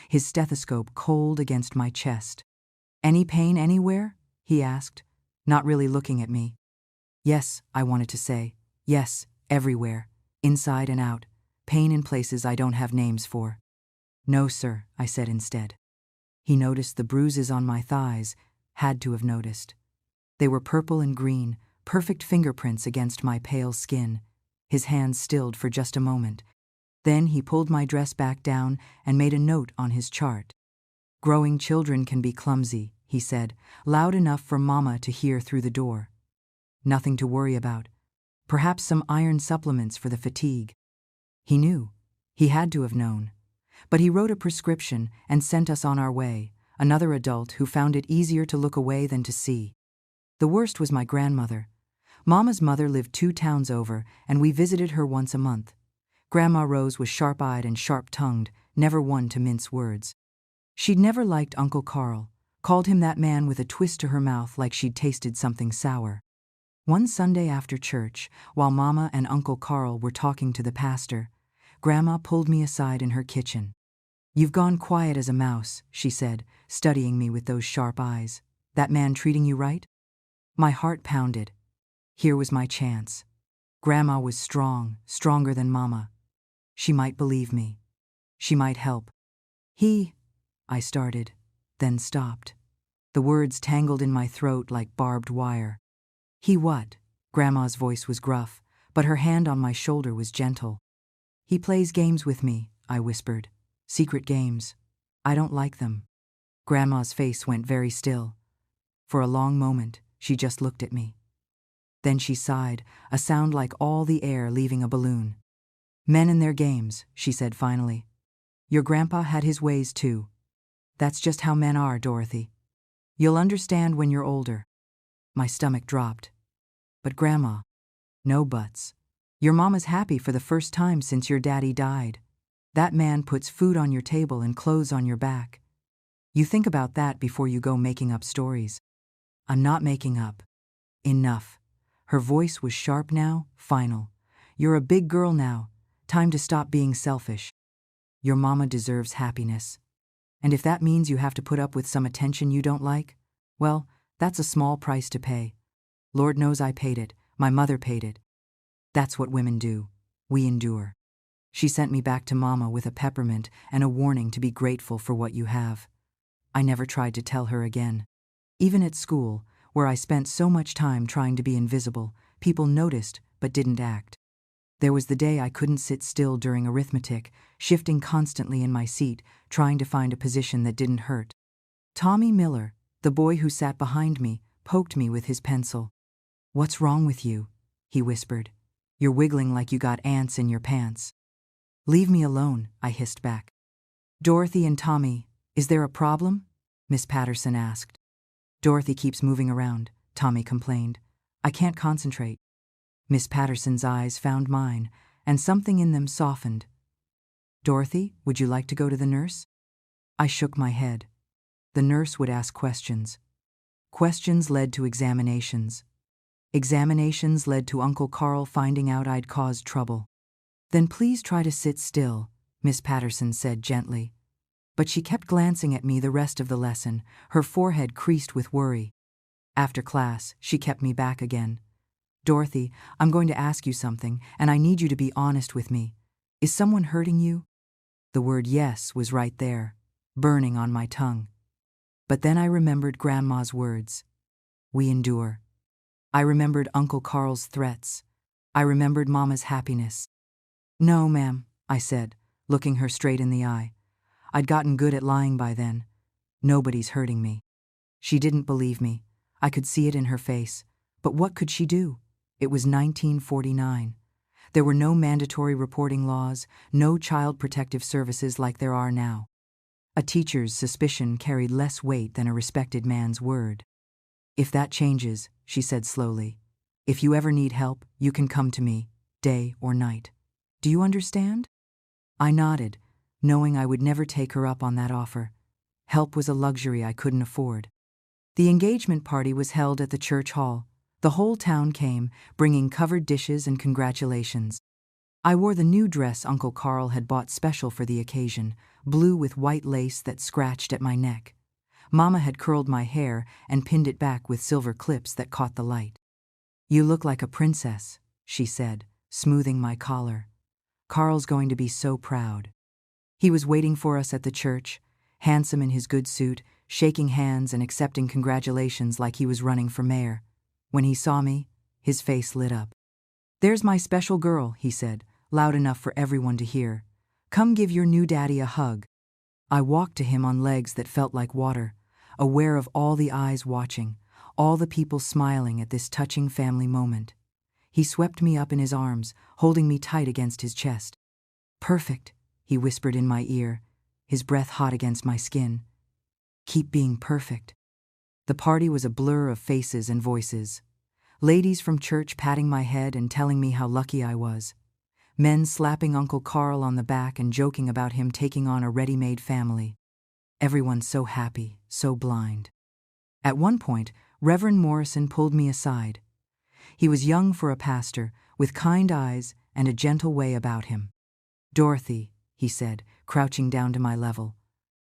his stethoscope cold against my chest. "Any pain anywhere?" he asked, not really looking at me. "Yes," I wanted to say. "Yes, everywhere, inside and out. Pain in places I don't have names for." "No, sir," I said instead. He noticed the bruises on my thighs, had to have noticed. They were purple and green, perfect fingerprints against my pale skin. His hands stilled for just a moment. Then he pulled my dress back down and made a note on his chart. "Growing children can be clumsy," he said, loud enough for Mama to hear through the door. "Nothing to worry about. Perhaps some iron supplements for the fatigue." He knew. He had to have known. But he wrote a prescription and sent us on our way, another adult who found it easier to look away than to see. The worst was my grandmother. Mama's mother lived 2 towns over, and we visited her once a month. Grandma Rose was sharp-eyed and sharp-tongued, never one to mince words. She'd never liked Uncle Carl, called him that man with a twist to her mouth like she'd tasted something sour. One Sunday after church, while Mama and Uncle Carl were talking to the pastor, Grandma pulled me aside in her kitchen. "You've gone quiet as a mouse," she said, studying me with those sharp eyes. "That man treating you right?" My heart pounded. Here was my chance. Grandma was strong, stronger than Mama. She might believe me. She might help. I started, then stopped. The words tangled in my throat like barbed wire. He what? Grandma's voice was gruff, but her hand on my shoulder was gentle. He plays games with me, I whispered. Secret games. I don't like them. Grandma's face went very still. For a long moment, she just looked at me. Then she sighed, a sound like all the air leaving a balloon. Men and their games, she said finally. Your grandpa had his ways too. That's just how men are, Dorothy. You'll understand when you're older. My stomach dropped. But Grandma, no buts. Your mama's happy for the first time since your daddy died. That man puts food on your table and clothes on your back. You think about that before you go making up stories. I'm not making up. Enough. Her voice was sharp now, final. You're a big girl now. Time to stop being selfish. Your mama deserves happiness. And if that means you have to put up with some attention you don't like, well, that's a small price to pay. Lord knows I paid it. My mother paid it. That's what women do. We endure. She sent me back to Mama with a peppermint and a warning to be grateful for what you have. I never tried to tell her again. Even at school, where I spent so much time trying to be invisible, people noticed but didn't act. There was the day I couldn't sit still during arithmetic, shifting constantly in my seat, trying to find a position that didn't hurt. Tommy Miller, the boy who sat behind me, poked me with his pencil. What's wrong with you? He whispered. You're wiggling like you got ants in your pants. Leave me alone, I hissed back. Dorothy and Tommy, is there a problem? Miss Patterson asked. Dorothy keeps moving around, Tommy complained. I can't concentrate. Miss Patterson's eyes found mine, and something in them softened. Dorothy, would you like to go to the nurse? I shook my head. The nurse would ask questions. Questions led to examinations. Examinations led to Uncle Carl finding out I'd caused trouble. Then please try to sit still, Miss Patterson said gently. But she kept glancing at me the rest of the lesson, her forehead creased with worry. After class, she kept me back again. Dorothy, I'm going to ask you something, and I need you to be honest with me. Is someone hurting you? The word yes was right there, burning on my tongue. But then I remembered Grandma's words. We endure. I remembered Uncle Carl's threats. I remembered Mama's happiness. No, ma'am, I said, looking her straight in the eye. I'd gotten good at lying by then. Nobody's hurting me. She didn't believe me. I could see it in her face. But what could she do? It was 1949. There were no mandatory reporting laws, no child protective services like there are now. A teacher's suspicion carried less weight than a respected man's word. If that changes, she said slowly, if you ever need help, you can come to me, day or night. Do you understand? I nodded, knowing I would never take her up on that offer. Help was a luxury I couldn't afford. The engagement party was held at the church hall. The whole town came, bringing covered dishes and congratulations. I wore the new dress Uncle Carl had bought special for the occasion, blue with white lace that scratched at my neck. Mama had curled my hair and pinned it back with silver clips that caught the light. You look like a princess, she said, smoothing my collar. Carl's going to be so proud. He was waiting for us at the church, handsome in his good suit, shaking hands and accepting congratulations like he was running for mayor. When he saw me, his face lit up. There's my special girl, he said, loud enough for everyone to hear. Come give your new daddy a hug. I walked to him on legs that felt like water, aware of all the eyes watching, all the people smiling at this touching family moment. He swept me up in his arms, holding me tight against his chest. Perfect, he whispered in my ear, his breath hot against my skin. Keep being perfect. The party was a blur of faces and voices. Ladies from church patting my head and telling me how lucky I was. Men slapping Uncle Carl on the back and joking about him taking on a ready-made family. Everyone so happy, so blind. At one point, Reverend Morrison pulled me aside. He was young for a pastor, with kind eyes and a gentle way about him. Dorothy, he said, crouching down to my level,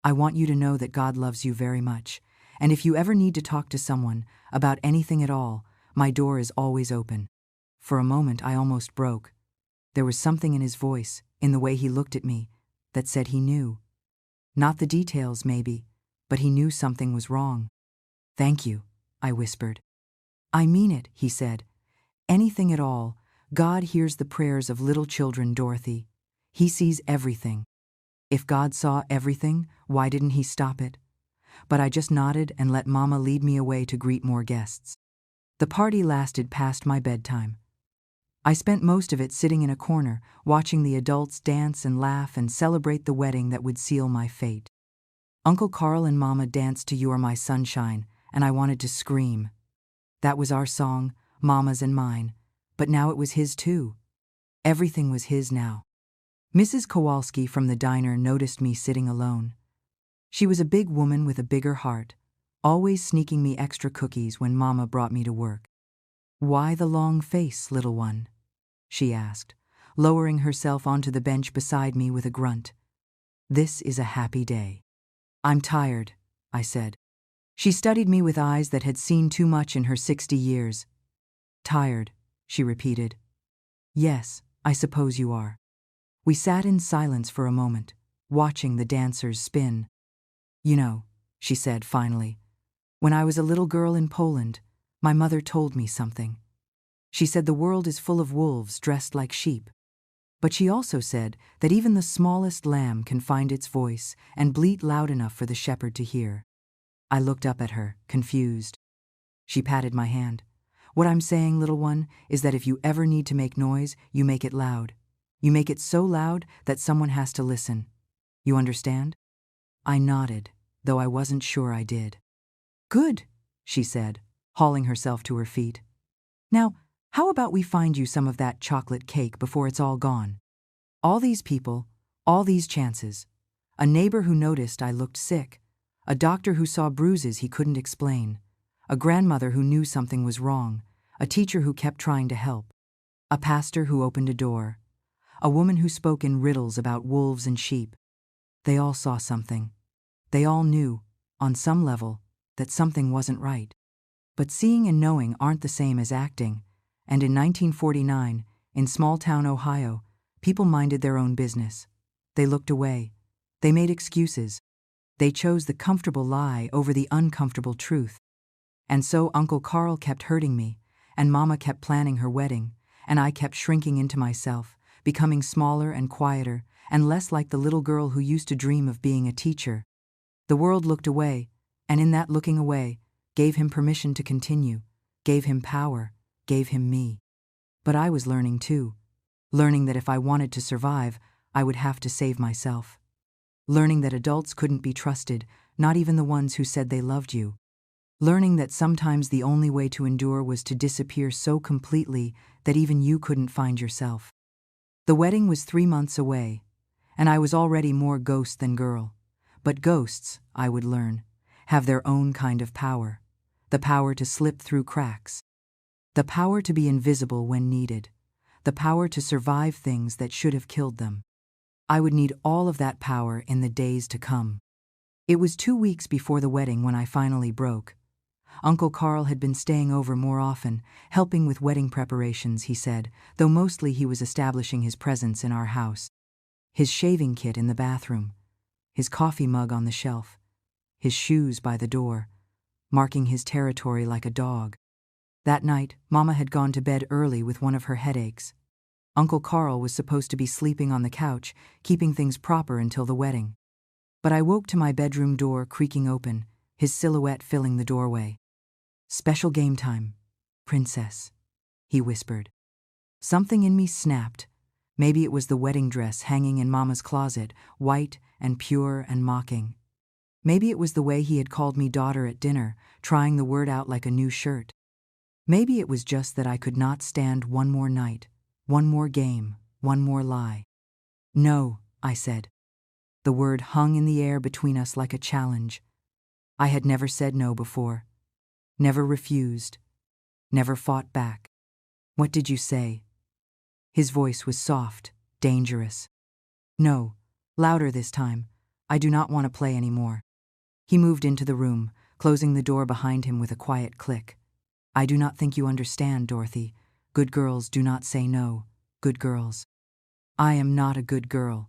I want you to know that God loves you very much, and if you ever need to talk to someone about anything at all, my door is always open. For a moment I almost broke. There was something in his voice, in the way he looked at me, that said he knew. Not the details, maybe, but he knew something was wrong. "Thank you," I whispered. "I mean it," he said. "Anything at all. God hears the prayers of little children, Dorothy. He sees everything. If God saw everything, why didn't he stop it?" But I just nodded and let Mama lead me away to greet more guests. The party lasted past my bedtime. I spent most of it sitting in a corner, watching the adults dance and laugh and celebrate the wedding that would seal my fate. Uncle Carl and Mama danced to "You Are My Sunshine," and I wanted to scream. That was our song, Mama's and mine, but now it was his too. Everything was his now. Mrs. Kowalski from the diner noticed me sitting alone. She was a big woman with a bigger heart, always sneaking me extra cookies when Mama brought me to work. "Why the long face, little one?" she asked, lowering herself onto the bench beside me with a grunt. "This is a happy day." "I'm tired," I said. She studied me with eyes that had seen too much in her 60 years. "Tired," she repeated. "Yes, I suppose you are." We sat in silence for a moment, watching the dancers spin. "You know," she said finally, "when I was a little girl in Poland, my mother told me something. She said the world is full of wolves dressed like sheep. But she also said that even the smallest lamb can find its voice and bleat loud enough for the shepherd to hear." I looked up at her, confused. She patted my hand. "What I'm saying, little one, is that if you ever need to make noise, you make it loud. You make it so loud that someone has to listen. You understand?" I nodded, though I wasn't sure I did. "Good," she said, hauling herself to her feet. "Now, how about we find you some of that chocolate cake before it's all gone? All these people, all these chances. A neighbor who noticed I looked sick. A doctor who saw bruises he couldn't explain. A grandmother who knew something was wrong. A teacher who kept trying to help. A pastor who opened a door. A woman who spoke in riddles about wolves and sheep. They all saw something. They all knew, on some level, that something wasn't right. But seeing and knowing aren't the same as acting, and in 1949, in small-town Ohio, people minded their own business. They looked away. They made excuses. They chose the comfortable lie over the uncomfortable truth. And so Uncle Carl kept hurting me, and Mama kept planning her wedding, and I kept shrinking into myself, becoming smaller and quieter, and less like the little girl who used to dream of being a teacher. The world looked away, and in that looking away, gave him permission to continue, gave him power, gave him me. But I was learning too, learning that if I wanted to survive, I would have to save myself. Learning that adults couldn't be trusted, not even the ones who said they loved you. Learning that sometimes the only way to endure was to disappear so completely that even you couldn't find yourself. The wedding was 3 months away, and I was already more ghost than girl. But ghosts, I would learn, have their own kind of power. The power to slip through cracks. The power to be invisible when needed. The power to survive things that should have killed them. I would need all of that power in the days to come. It was 2 weeks before the wedding when I finally broke. Uncle Carl had been staying over more often, helping with wedding preparations, he said, though mostly he was establishing his presence in our house. His shaving kit in the bathroom, his coffee mug on the shelf, his shoes by the door, marking his territory like a dog. That night, Mama had gone to bed early with one of her headaches. Uncle Carl was supposed to be sleeping on the couch, keeping things proper until the wedding. But I woke to my bedroom door creaking open, his silhouette filling the doorway. "Special game time, princess," he whispered. Something in me snapped. Maybe it was the wedding dress hanging in Mama's closet, white and pure and mocking. Maybe it was the way he had called me daughter at dinner, trying the word out like a new shirt. Maybe it was just that I could not stand one more night, one more game, one more lie. "No," I said. The word hung in the air between us like a challenge. I had never said no before. Never refused. Never fought back. "What did you say?" His voice was soft, dangerous. "No," louder this time. "I do not want to play anymore." He moved into the room, closing the door behind him with a quiet click. "I do not think you understand, Dorothy. Good girls do not say no. Good girls." "I am not a good girl."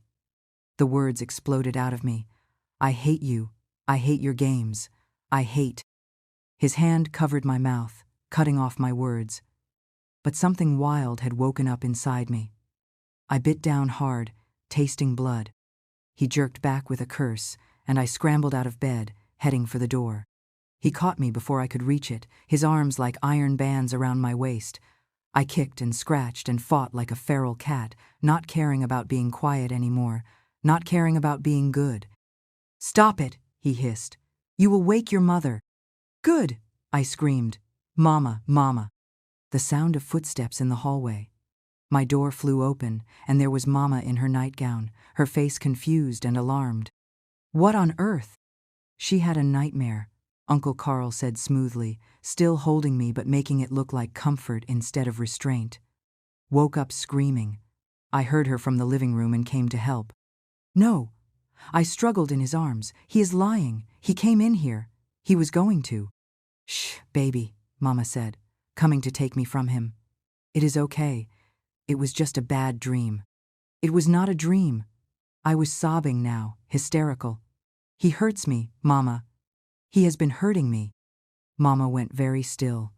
The words exploded out of me. I hate you. I hate your games. I hate. His hand covered my mouth, cutting off my words. But something wild had woken up inside me. I bit down hard, tasting blood. He jerked back with a curse, and I scrambled out of bed, heading for the door. He caught me before I could reach it, his arms like iron bands around my waist. I kicked and scratched and fought like a feral cat, not caring about being quiet anymore, not caring about being good. "Stop it," he hissed. "You will wake your mother." "Good," I screamed. "Mama, Mama." The sound of footsteps in the hallway. My door flew open, and there was Mama in her nightgown, her face confused and alarmed. "What on earth?" "She had a nightmare," Uncle Carl said smoothly, still holding me but making it look like comfort instead of restraint. Woke up screaming. I heard her from the living room and came to help. "No." I struggled in his arms. "He is lying. He came in here. He was going to." "Shh, baby," Mama said, coming to take me from him. "It is okay. It was just a bad dream." It was not a dream. I was sobbing now, hysterical. "He hurts me, Mama. He has been hurting me." Mama went very still.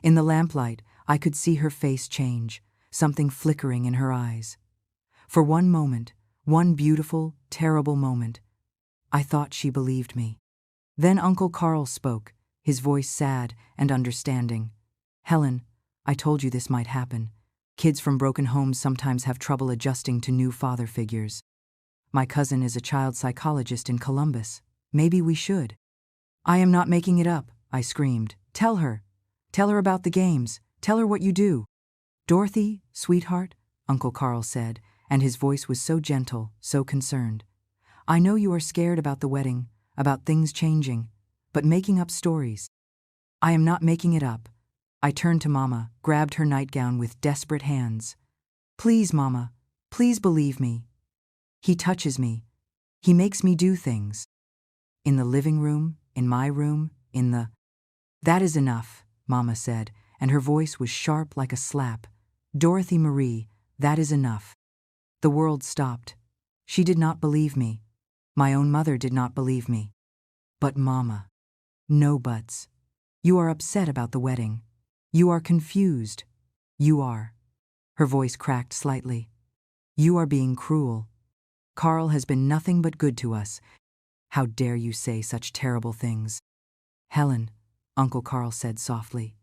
In the lamplight, I could see her face change, something flickering in her eyes. For one moment, one beautiful, terrible moment, I thought she believed me. Then Uncle Carl spoke, his voice sad and understanding. "Helen, I told you this might happen. Kids from broken homes sometimes have trouble adjusting to new father figures. My cousin is a child psychologist in Columbus. Maybe we should." "I am not making it up," I screamed. "Tell her. Tell her about the games. Tell her what you do." "Dorothy, sweetheart," Uncle Carl said, and his voice was so gentle, so concerned. "I know you are scared about the wedding, about things changing, but making up stories. I am not making it up." I turned to Mama, grabbed her nightgown with desperate hands. "Please, Mama, please believe me. He touches me. He makes me do things. In the living room, in my room, in the—" "That is enough," Mama said, and her voice was sharp like a slap. "Dorothy Marie, that is enough." The world stopped. She did not believe me. My own mother did not believe me. "But Mama." "No buts. You are upset about the wedding. You are confused. You are." Her voice cracked slightly. "You are being cruel. Carl has been nothing but good to us. How dare you say such terrible things?" "Helen," Uncle Carl said softly,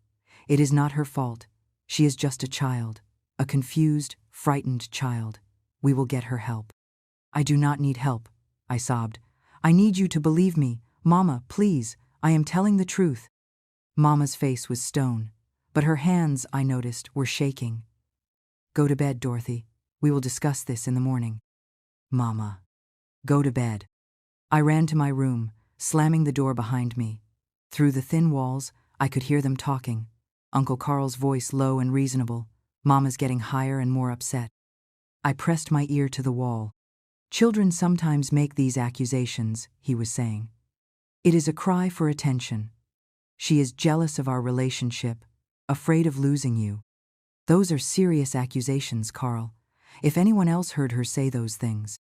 "it is not her fault. She is just a child, a confused, frightened child. We will get her help." "I do not need help," I sobbed. "I need you to believe me. Mama, please, I am telling the truth." Mama's face was stone, but her hands, I noticed, were shaking. "Go to bed, Dorothy. We will discuss this in the morning." "Mama." "Go to bed." I ran to my room, slamming the door behind me. Through the thin walls, I could hear them talking. Uncle Carl's voice low and reasonable, Mama's getting higher and more upset. I pressed my ear to the wall. "Children sometimes make these accusations," he was saying. "It is a cry for attention. She is jealous of our relationship, afraid of losing you. Those are serious accusations, Carl. If anyone else heard her say those things."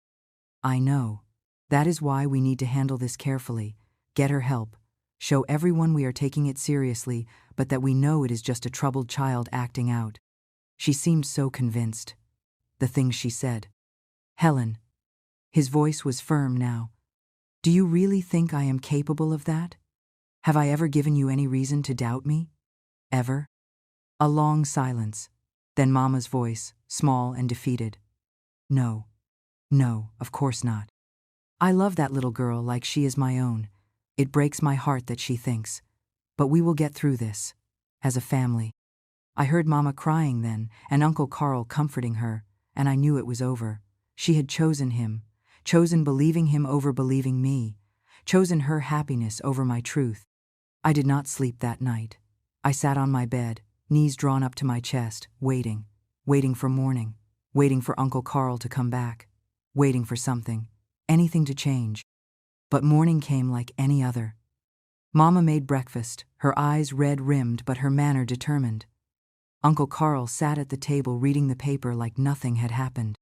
"I know. That is why we need to handle this carefully, get her help, show everyone we are taking it seriously, but that we know it is just a troubled child acting out." She seemed so convinced. The things she said. "Helen." His voice was firm now. "Do you really think I am capable of that? Have I ever given you any reason to doubt me? Ever?" A long silence. Then Mama's voice, small and defeated. "No. No, of course not. I love that little girl like she is my own. It breaks my heart that she thinks. But we will get through this. As a family." I heard Mama crying then, and Uncle Carl comforting her, and I knew it was over. She had chosen him, chosen believing him over believing me, chosen her happiness over my truth. I did not sleep that night. I sat on my bed, knees drawn up to my chest, waiting for morning, waiting for Uncle Carl to come back, waiting for something, anything to change. But morning came like any other. Mama made breakfast, her eyes red-rimmed but her manner determined. Uncle Carl sat at the table reading the paper like nothing had happened.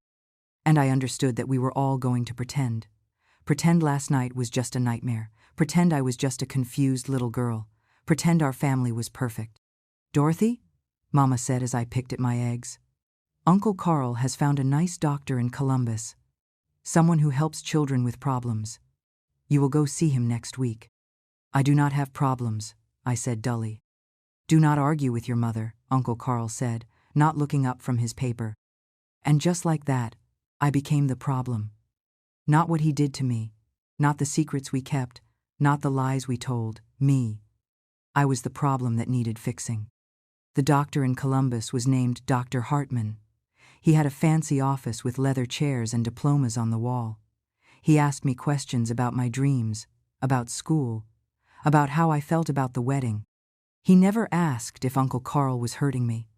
And I understood that we were all going to pretend. Pretend last night was just a nightmare. Pretend I was just a confused little girl. Pretend our family was perfect. Dorothy? Mama said as I picked at my eggs. Uncle Carl has found a nice doctor in Columbus. Someone who helps children with problems. You will go see him next week. I do not have problems, I said dully. Do not argue with your mother, Uncle Carl said, not looking up from his paper. And just like that, I became the problem. Not what he did to me, not the secrets we kept, not the lies we told, me. I was the problem that needed fixing. The doctor in Columbus was named Dr. Hartman. He had a fancy office with leather chairs and diplomas on the wall. He asked me questions about my dreams, about school, about how I felt about the wedding. He never asked if Uncle Carl was hurting me,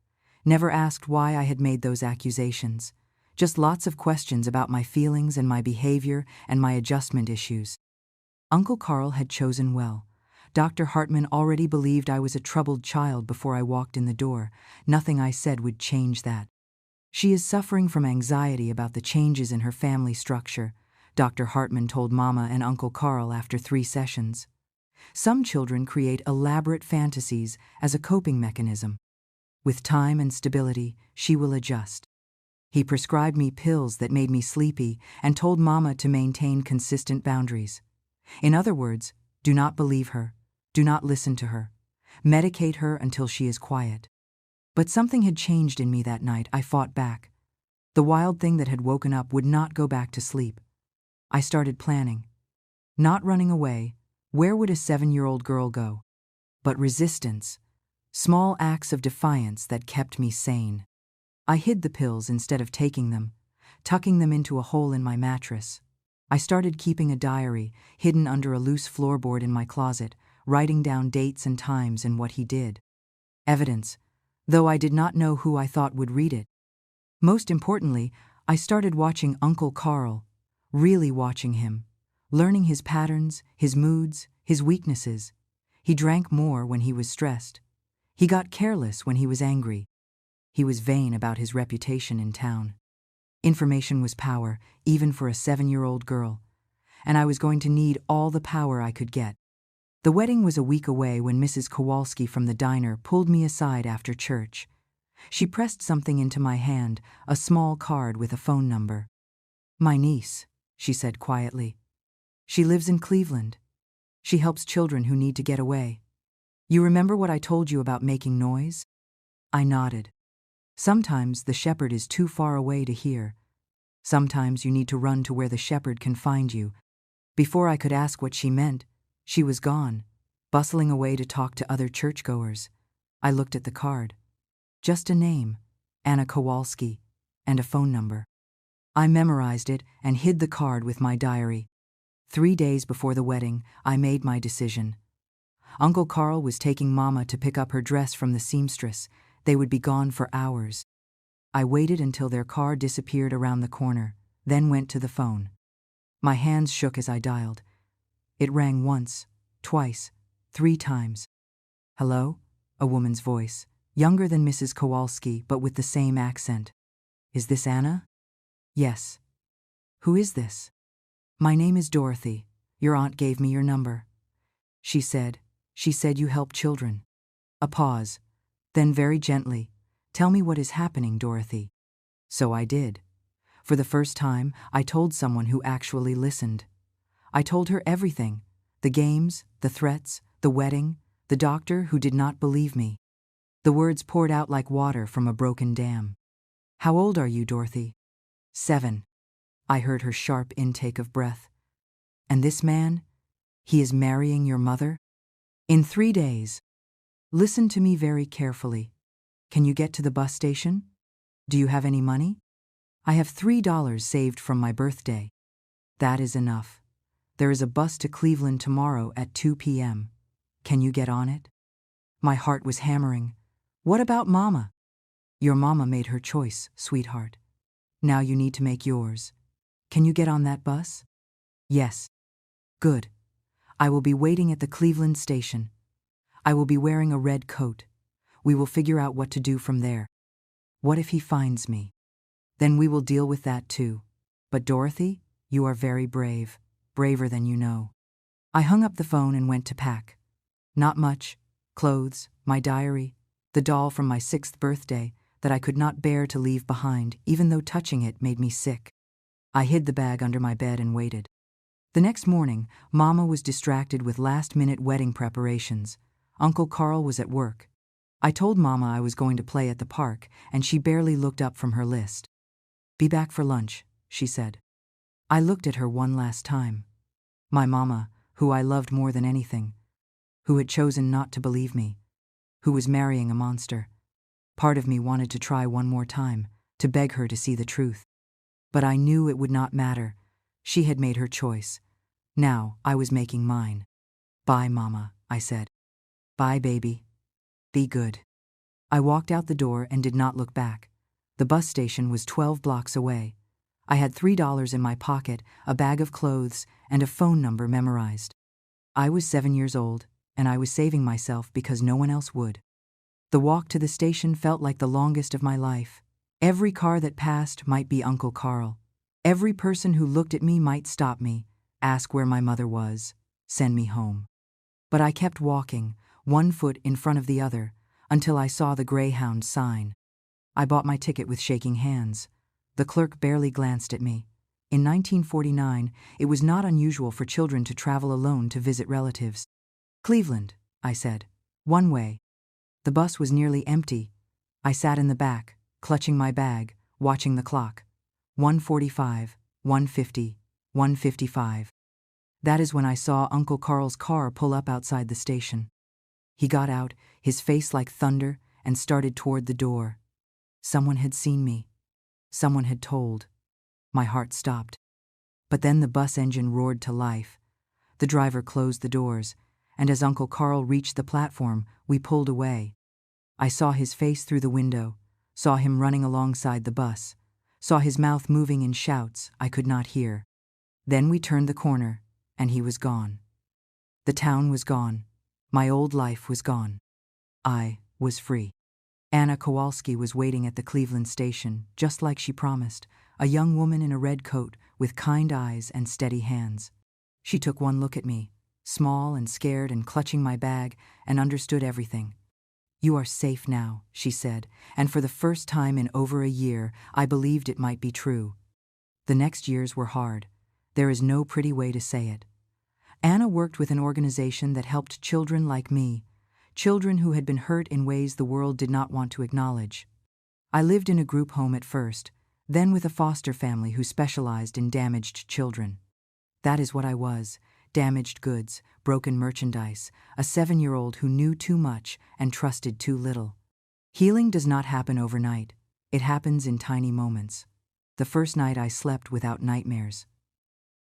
never asked why I had made those accusations, just lots of questions about my feelings and my behavior and my adjustment issues. Uncle Carl had chosen well. Dr. Hartman already believed I was a troubled child before I walked in the door. Nothing I said would change that. She is suffering from anxiety about the changes in her family structure, Dr. Hartman told Mama and Uncle Carl after 3 sessions. Some children create elaborate fantasies as a coping mechanism. With time and stability, she will adjust. He prescribed me pills that made me sleepy and told Mama to maintain consistent boundaries. In other words, do not believe her, do not listen to her, medicate her until she is quiet. But something had changed in me that night. I fought back. The wild thing that had woken up would not go back to sleep. I started planning. Not running away. Where would a 7-year-old girl go? But resistance. Small acts of defiance that kept me sane. I hid the pills instead of taking them, tucking them into a hole in my mattress. I started keeping a diary, hidden under a loose floorboard in my closet, writing down dates and times and what he did. Evidence, though I did not know who I thought would read it. Most importantly, I started watching Uncle Carl, really watching him, learning his patterns, his moods, his weaknesses. He drank more when he was stressed. He got careless when he was angry. He was vain about his reputation in town. Information was power, even for a 7-year-old girl, and I was going to need all the power I could get. The wedding was a week away when Mrs. Kowalski from the diner pulled me aside after church. She pressed something into my hand, a small card with a phone number. My niece, she said quietly. She lives in Cleveland. She helps children who need to get away. You remember what I told you about making noise? I nodded. Sometimes the shepherd is too far away to hear. Sometimes you need to run to where the shepherd can find you. Before I could ask what she meant, she was gone, bustling away to talk to other churchgoers. I looked at the card. Just a name, Anna Kowalski, and a phone number. I memorized it and hid the card with my diary. 3 days before the wedding, I made my decision. Uncle Carl was taking Mama to pick up her dress from the seamstress. They would be gone for hours. I waited until their car disappeared around the corner, then went to the phone. My hands shook as I dialed. It rang once, twice, 3 times. Hello? A woman's voice, younger than Mrs. Kowalski but with the same accent. Is this Anna? Yes. Who is this? My name is Dorothy. Your aunt gave me your number. She said you help children. A pause. Then very gently, tell me what is happening, Dorothy. So I did. For the first time, I told someone who actually listened. I told her everything, the games, the threats, the wedding, the doctor who did not believe me. The words poured out like water from a broken dam. How old are you, Dorothy? 7. I heard her sharp intake of breath. And this man? He is marrying your mother? In 3 days. Listen to me very carefully. Can you get to the bus station? Do you have any money? I have $3 saved from my birthday. That is enough. There is a bus to Cleveland tomorrow at 2 p.m. Can you get on it? My heart was hammering. What about Mama? Your mama made her choice, sweetheart. Now you need to make yours. Can you get on that bus? Yes. Good. I will be waiting at the Cleveland station. I will be wearing a red coat. We will figure out what to do from there. What if he finds me? Then we will deal with that too. But Dorothy, you are very brave, braver than you know. I hung up the phone and went to pack. Not much: clothes, my diary, the doll from my 6th birthday that I could not bear to leave behind, even though touching it made me sick. I hid the bag under my bed and waited. The next morning, Mama was distracted with last-minute wedding preparations. Uncle Carl was at work. I told Mama I was going to play at the park, and she barely looked up from her list. "Be back for lunch," she said. I looked at her one last time. My Mama, who I loved more than anything, who had chosen not to believe me, who was marrying a monster. Part of me wanted to try one more time, to beg her to see the truth. But I knew it would not matter. She had made her choice. Now I was making mine. "Bye, Mama," I said. "Bye, baby. Be good." I walked out the door and did not look back. The bus station was 12 blocks away. I had $3 in my pocket, a bag of clothes, and a phone number memorized. I was 7 years old, and I was saving myself because no one else would. The walk to the station felt like the longest of my life. Every car that passed might be Uncle Carl. Every person who looked at me might stop me, ask where my mother was, send me home. But I kept walking, one foot in front of the other, until I saw the Greyhound sign. I bought my ticket with shaking hands. The clerk barely glanced at me. In 1949, it was not unusual for children to travel alone to visit relatives. "Cleveland," I said. "One way." The bus was nearly empty. I sat in the back, clutching my bag, watching the clock. 1:45, 1:50, 1:55. That is when I saw Uncle Carl's car pull up outside the station. He got out, his face like thunder, and started toward the door. Someone had seen me. Someone had told. My heart stopped. But then the bus engine roared to life. The driver closed the doors, and as Uncle Carl reached the platform, we pulled away. I saw his face through the window, saw him running alongside the bus, saw his mouth moving in shouts I could not hear. Then we turned the corner, and he was gone. The town was gone. My old life was gone. I was free. Anna Kowalski was waiting at the Cleveland station, just like she promised, a young woman in a red coat with kind eyes and steady hands. She took one look at me, small and scared and clutching my bag, and understood everything. "You are safe now," she said, and for the first time in over a year, I believed it might be true. The next years were hard. There is no pretty way to say it. Anna worked with an organization that helped children like me, children who had been hurt in ways the world did not want to acknowledge. I lived in a group home at first, then with a foster family who specialized in damaged children. That is what I was: damaged goods, broken merchandise, a 7-year-old who knew too much and trusted too little. Healing does not happen overnight. It happens in tiny moments. The first night I slept without nightmares.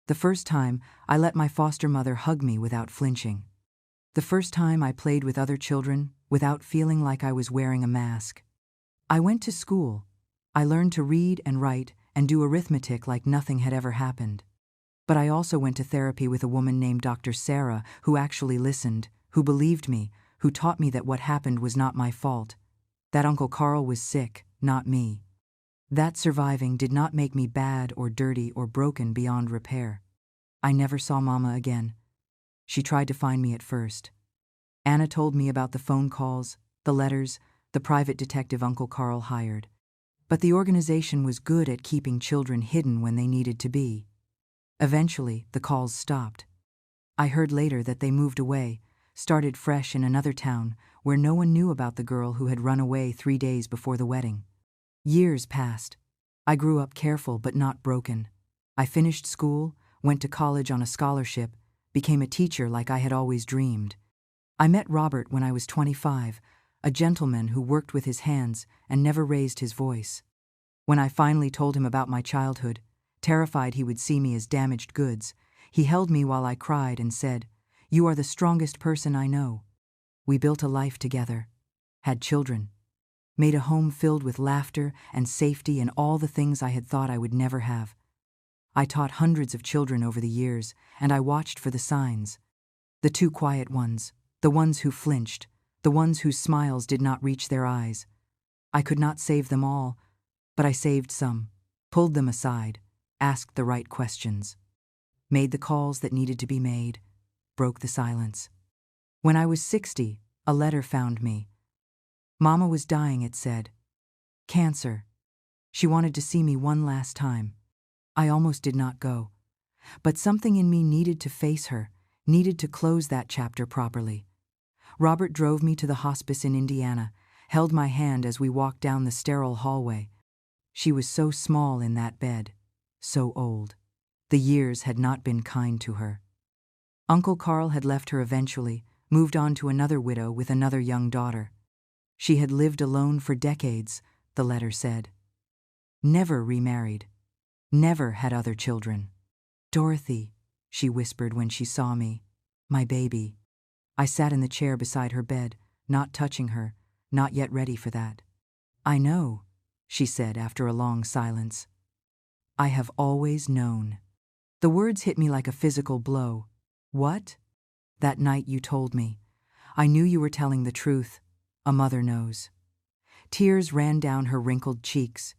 The first time I let my foster mother hug me without flinching. The first time I played with other children without feeling like I was wearing a mask. I went to school. I learned to read and write and do arithmetic like nothing had ever happened. But I also went to therapy with a woman named Dr. Sarah, who actually listened, who believed me, who taught me that what happened was not my fault, that Uncle Carl was sick, not me. That surviving did not make me bad or dirty or broken beyond repair. I never saw Mama again. She tried to find me at first. Anna told me about the phone calls, the letters, the private detective Uncle Carl hired. But the organization was good at keeping children hidden when they needed to be. Eventually, the calls stopped. I heard later that they moved away, started fresh in another town where no one knew about the girl who had run away 3 days before the wedding. Years passed. I grew up careful but not broken. I finished school, went to college on a scholarship, became a teacher like I had always dreamed. I met Robert when I was 25, a gentleman who worked with his hands and never raised his voice. When I finally told him about my childhood, terrified he would see me as damaged goods, he held me while I cried and said, "You are the strongest person I know." We built a life together, had children, made a home filled with laughter and safety and all the things I had thought I would never have. I taught hundreds of children over the years, and I watched for the signs. The too quiet ones, the ones who flinched, the ones whose smiles did not reach their eyes. I could not save them all, but I saved some, pulled them aside, asked the right questions, made the calls that needed to be made, broke the silence. When I was 60, a letter found me. Mama was dying, it said. Cancer. She wanted to see me one last time. I almost did not go. But something in me needed to face her, needed to close that chapter properly. Robert drove me to the hospice in Indiana, held my hand as we walked down the sterile hallway. She was so small in that bed, so old. The years had not been kind to her. Uncle Carl had left her eventually, moved on to another widow with another young daughter. She had lived alone for decades, the letter said. Never remarried. Never had other children. Dorothy, she whispered when she saw me. My baby. I sat in the chair beside her bed, not touching her, not yet ready for that. I know, she said after a long silence. I have always known. The words hit me like a physical blow. What? That night you told me. I knew you were telling the truth. A mother knows. Tears ran down her wrinkled cheeks,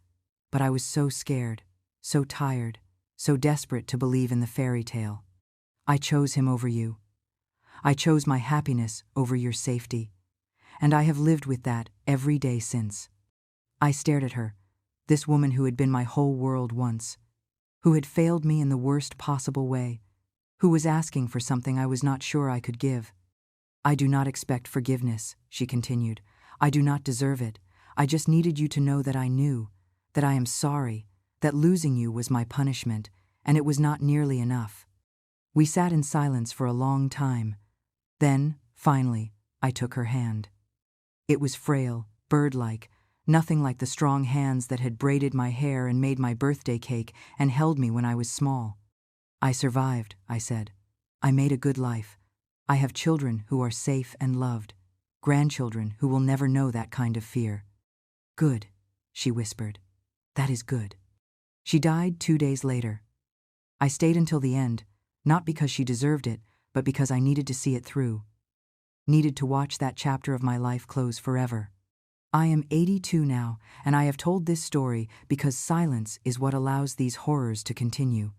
but I was so scared, so tired, so desperate to believe in the fairy tale. I chose him over you. I chose my happiness over your safety, and I have lived with that every day since. I stared at her, this woman who had been my whole world once, who had failed me in the worst possible way, who was asking for something I was not sure I could give. I do not expect forgiveness, she continued. I do not deserve it. I just needed you to know that I knew, that I am sorry, that losing you was my punishment, and it was not nearly enough. We sat in silence for a long time. Then, finally, I took her hand. It was frail, bird-like, nothing like the strong hands that had braided my hair and made my birthday cake and held me when I was small. I survived, I said. I made a good life. I have children who are safe and loved, grandchildren who will never know that kind of fear. Good, she whispered. That is good. She died 2 days later. I stayed until the end, not because she deserved it, but because I needed to see it through. Needed to watch that chapter of my life close forever. I am 82 now, and I have told this story because silence is what allows these horrors to continue.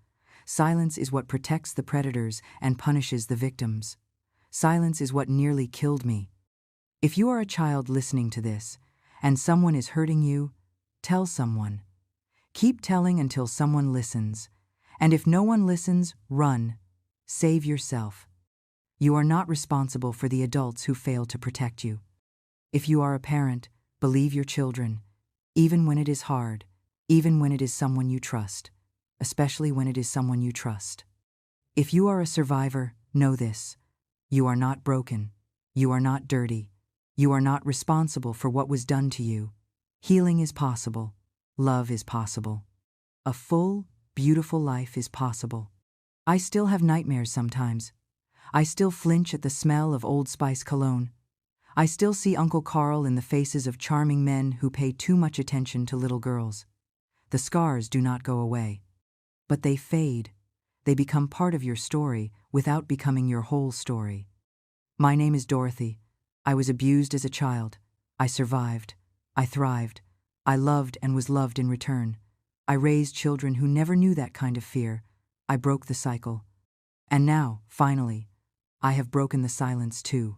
Silence is what protects the predators and punishes the victims. Silence is what nearly killed me. If you are a child listening to this, and someone is hurting you, tell someone. Keep telling until someone listens. And if no one listens, run. Save yourself. You are not responsible for the adults who fail to protect you. If you are a parent, believe your children, even when it is hard, even when it is someone you trust, especially when it is someone you trust. If you are a survivor, know this. You are not broken. You are not dirty. You are not responsible for what was done to you. Healing is possible. Love is possible. A full, beautiful life is possible. I still have nightmares sometimes. I still flinch at the smell of Old Spice cologne. I still see Uncle Carl in the faces of charming men who pay too much attention to little girls. The scars do not go away. But they fade. They become part of your story without becoming your whole story. My name is Dorothy. I was abused as a child. I survived. I thrived. I loved and was loved in return. I raised children who never knew that kind of fear. I broke the cycle. And now, finally, I have broken the silence too.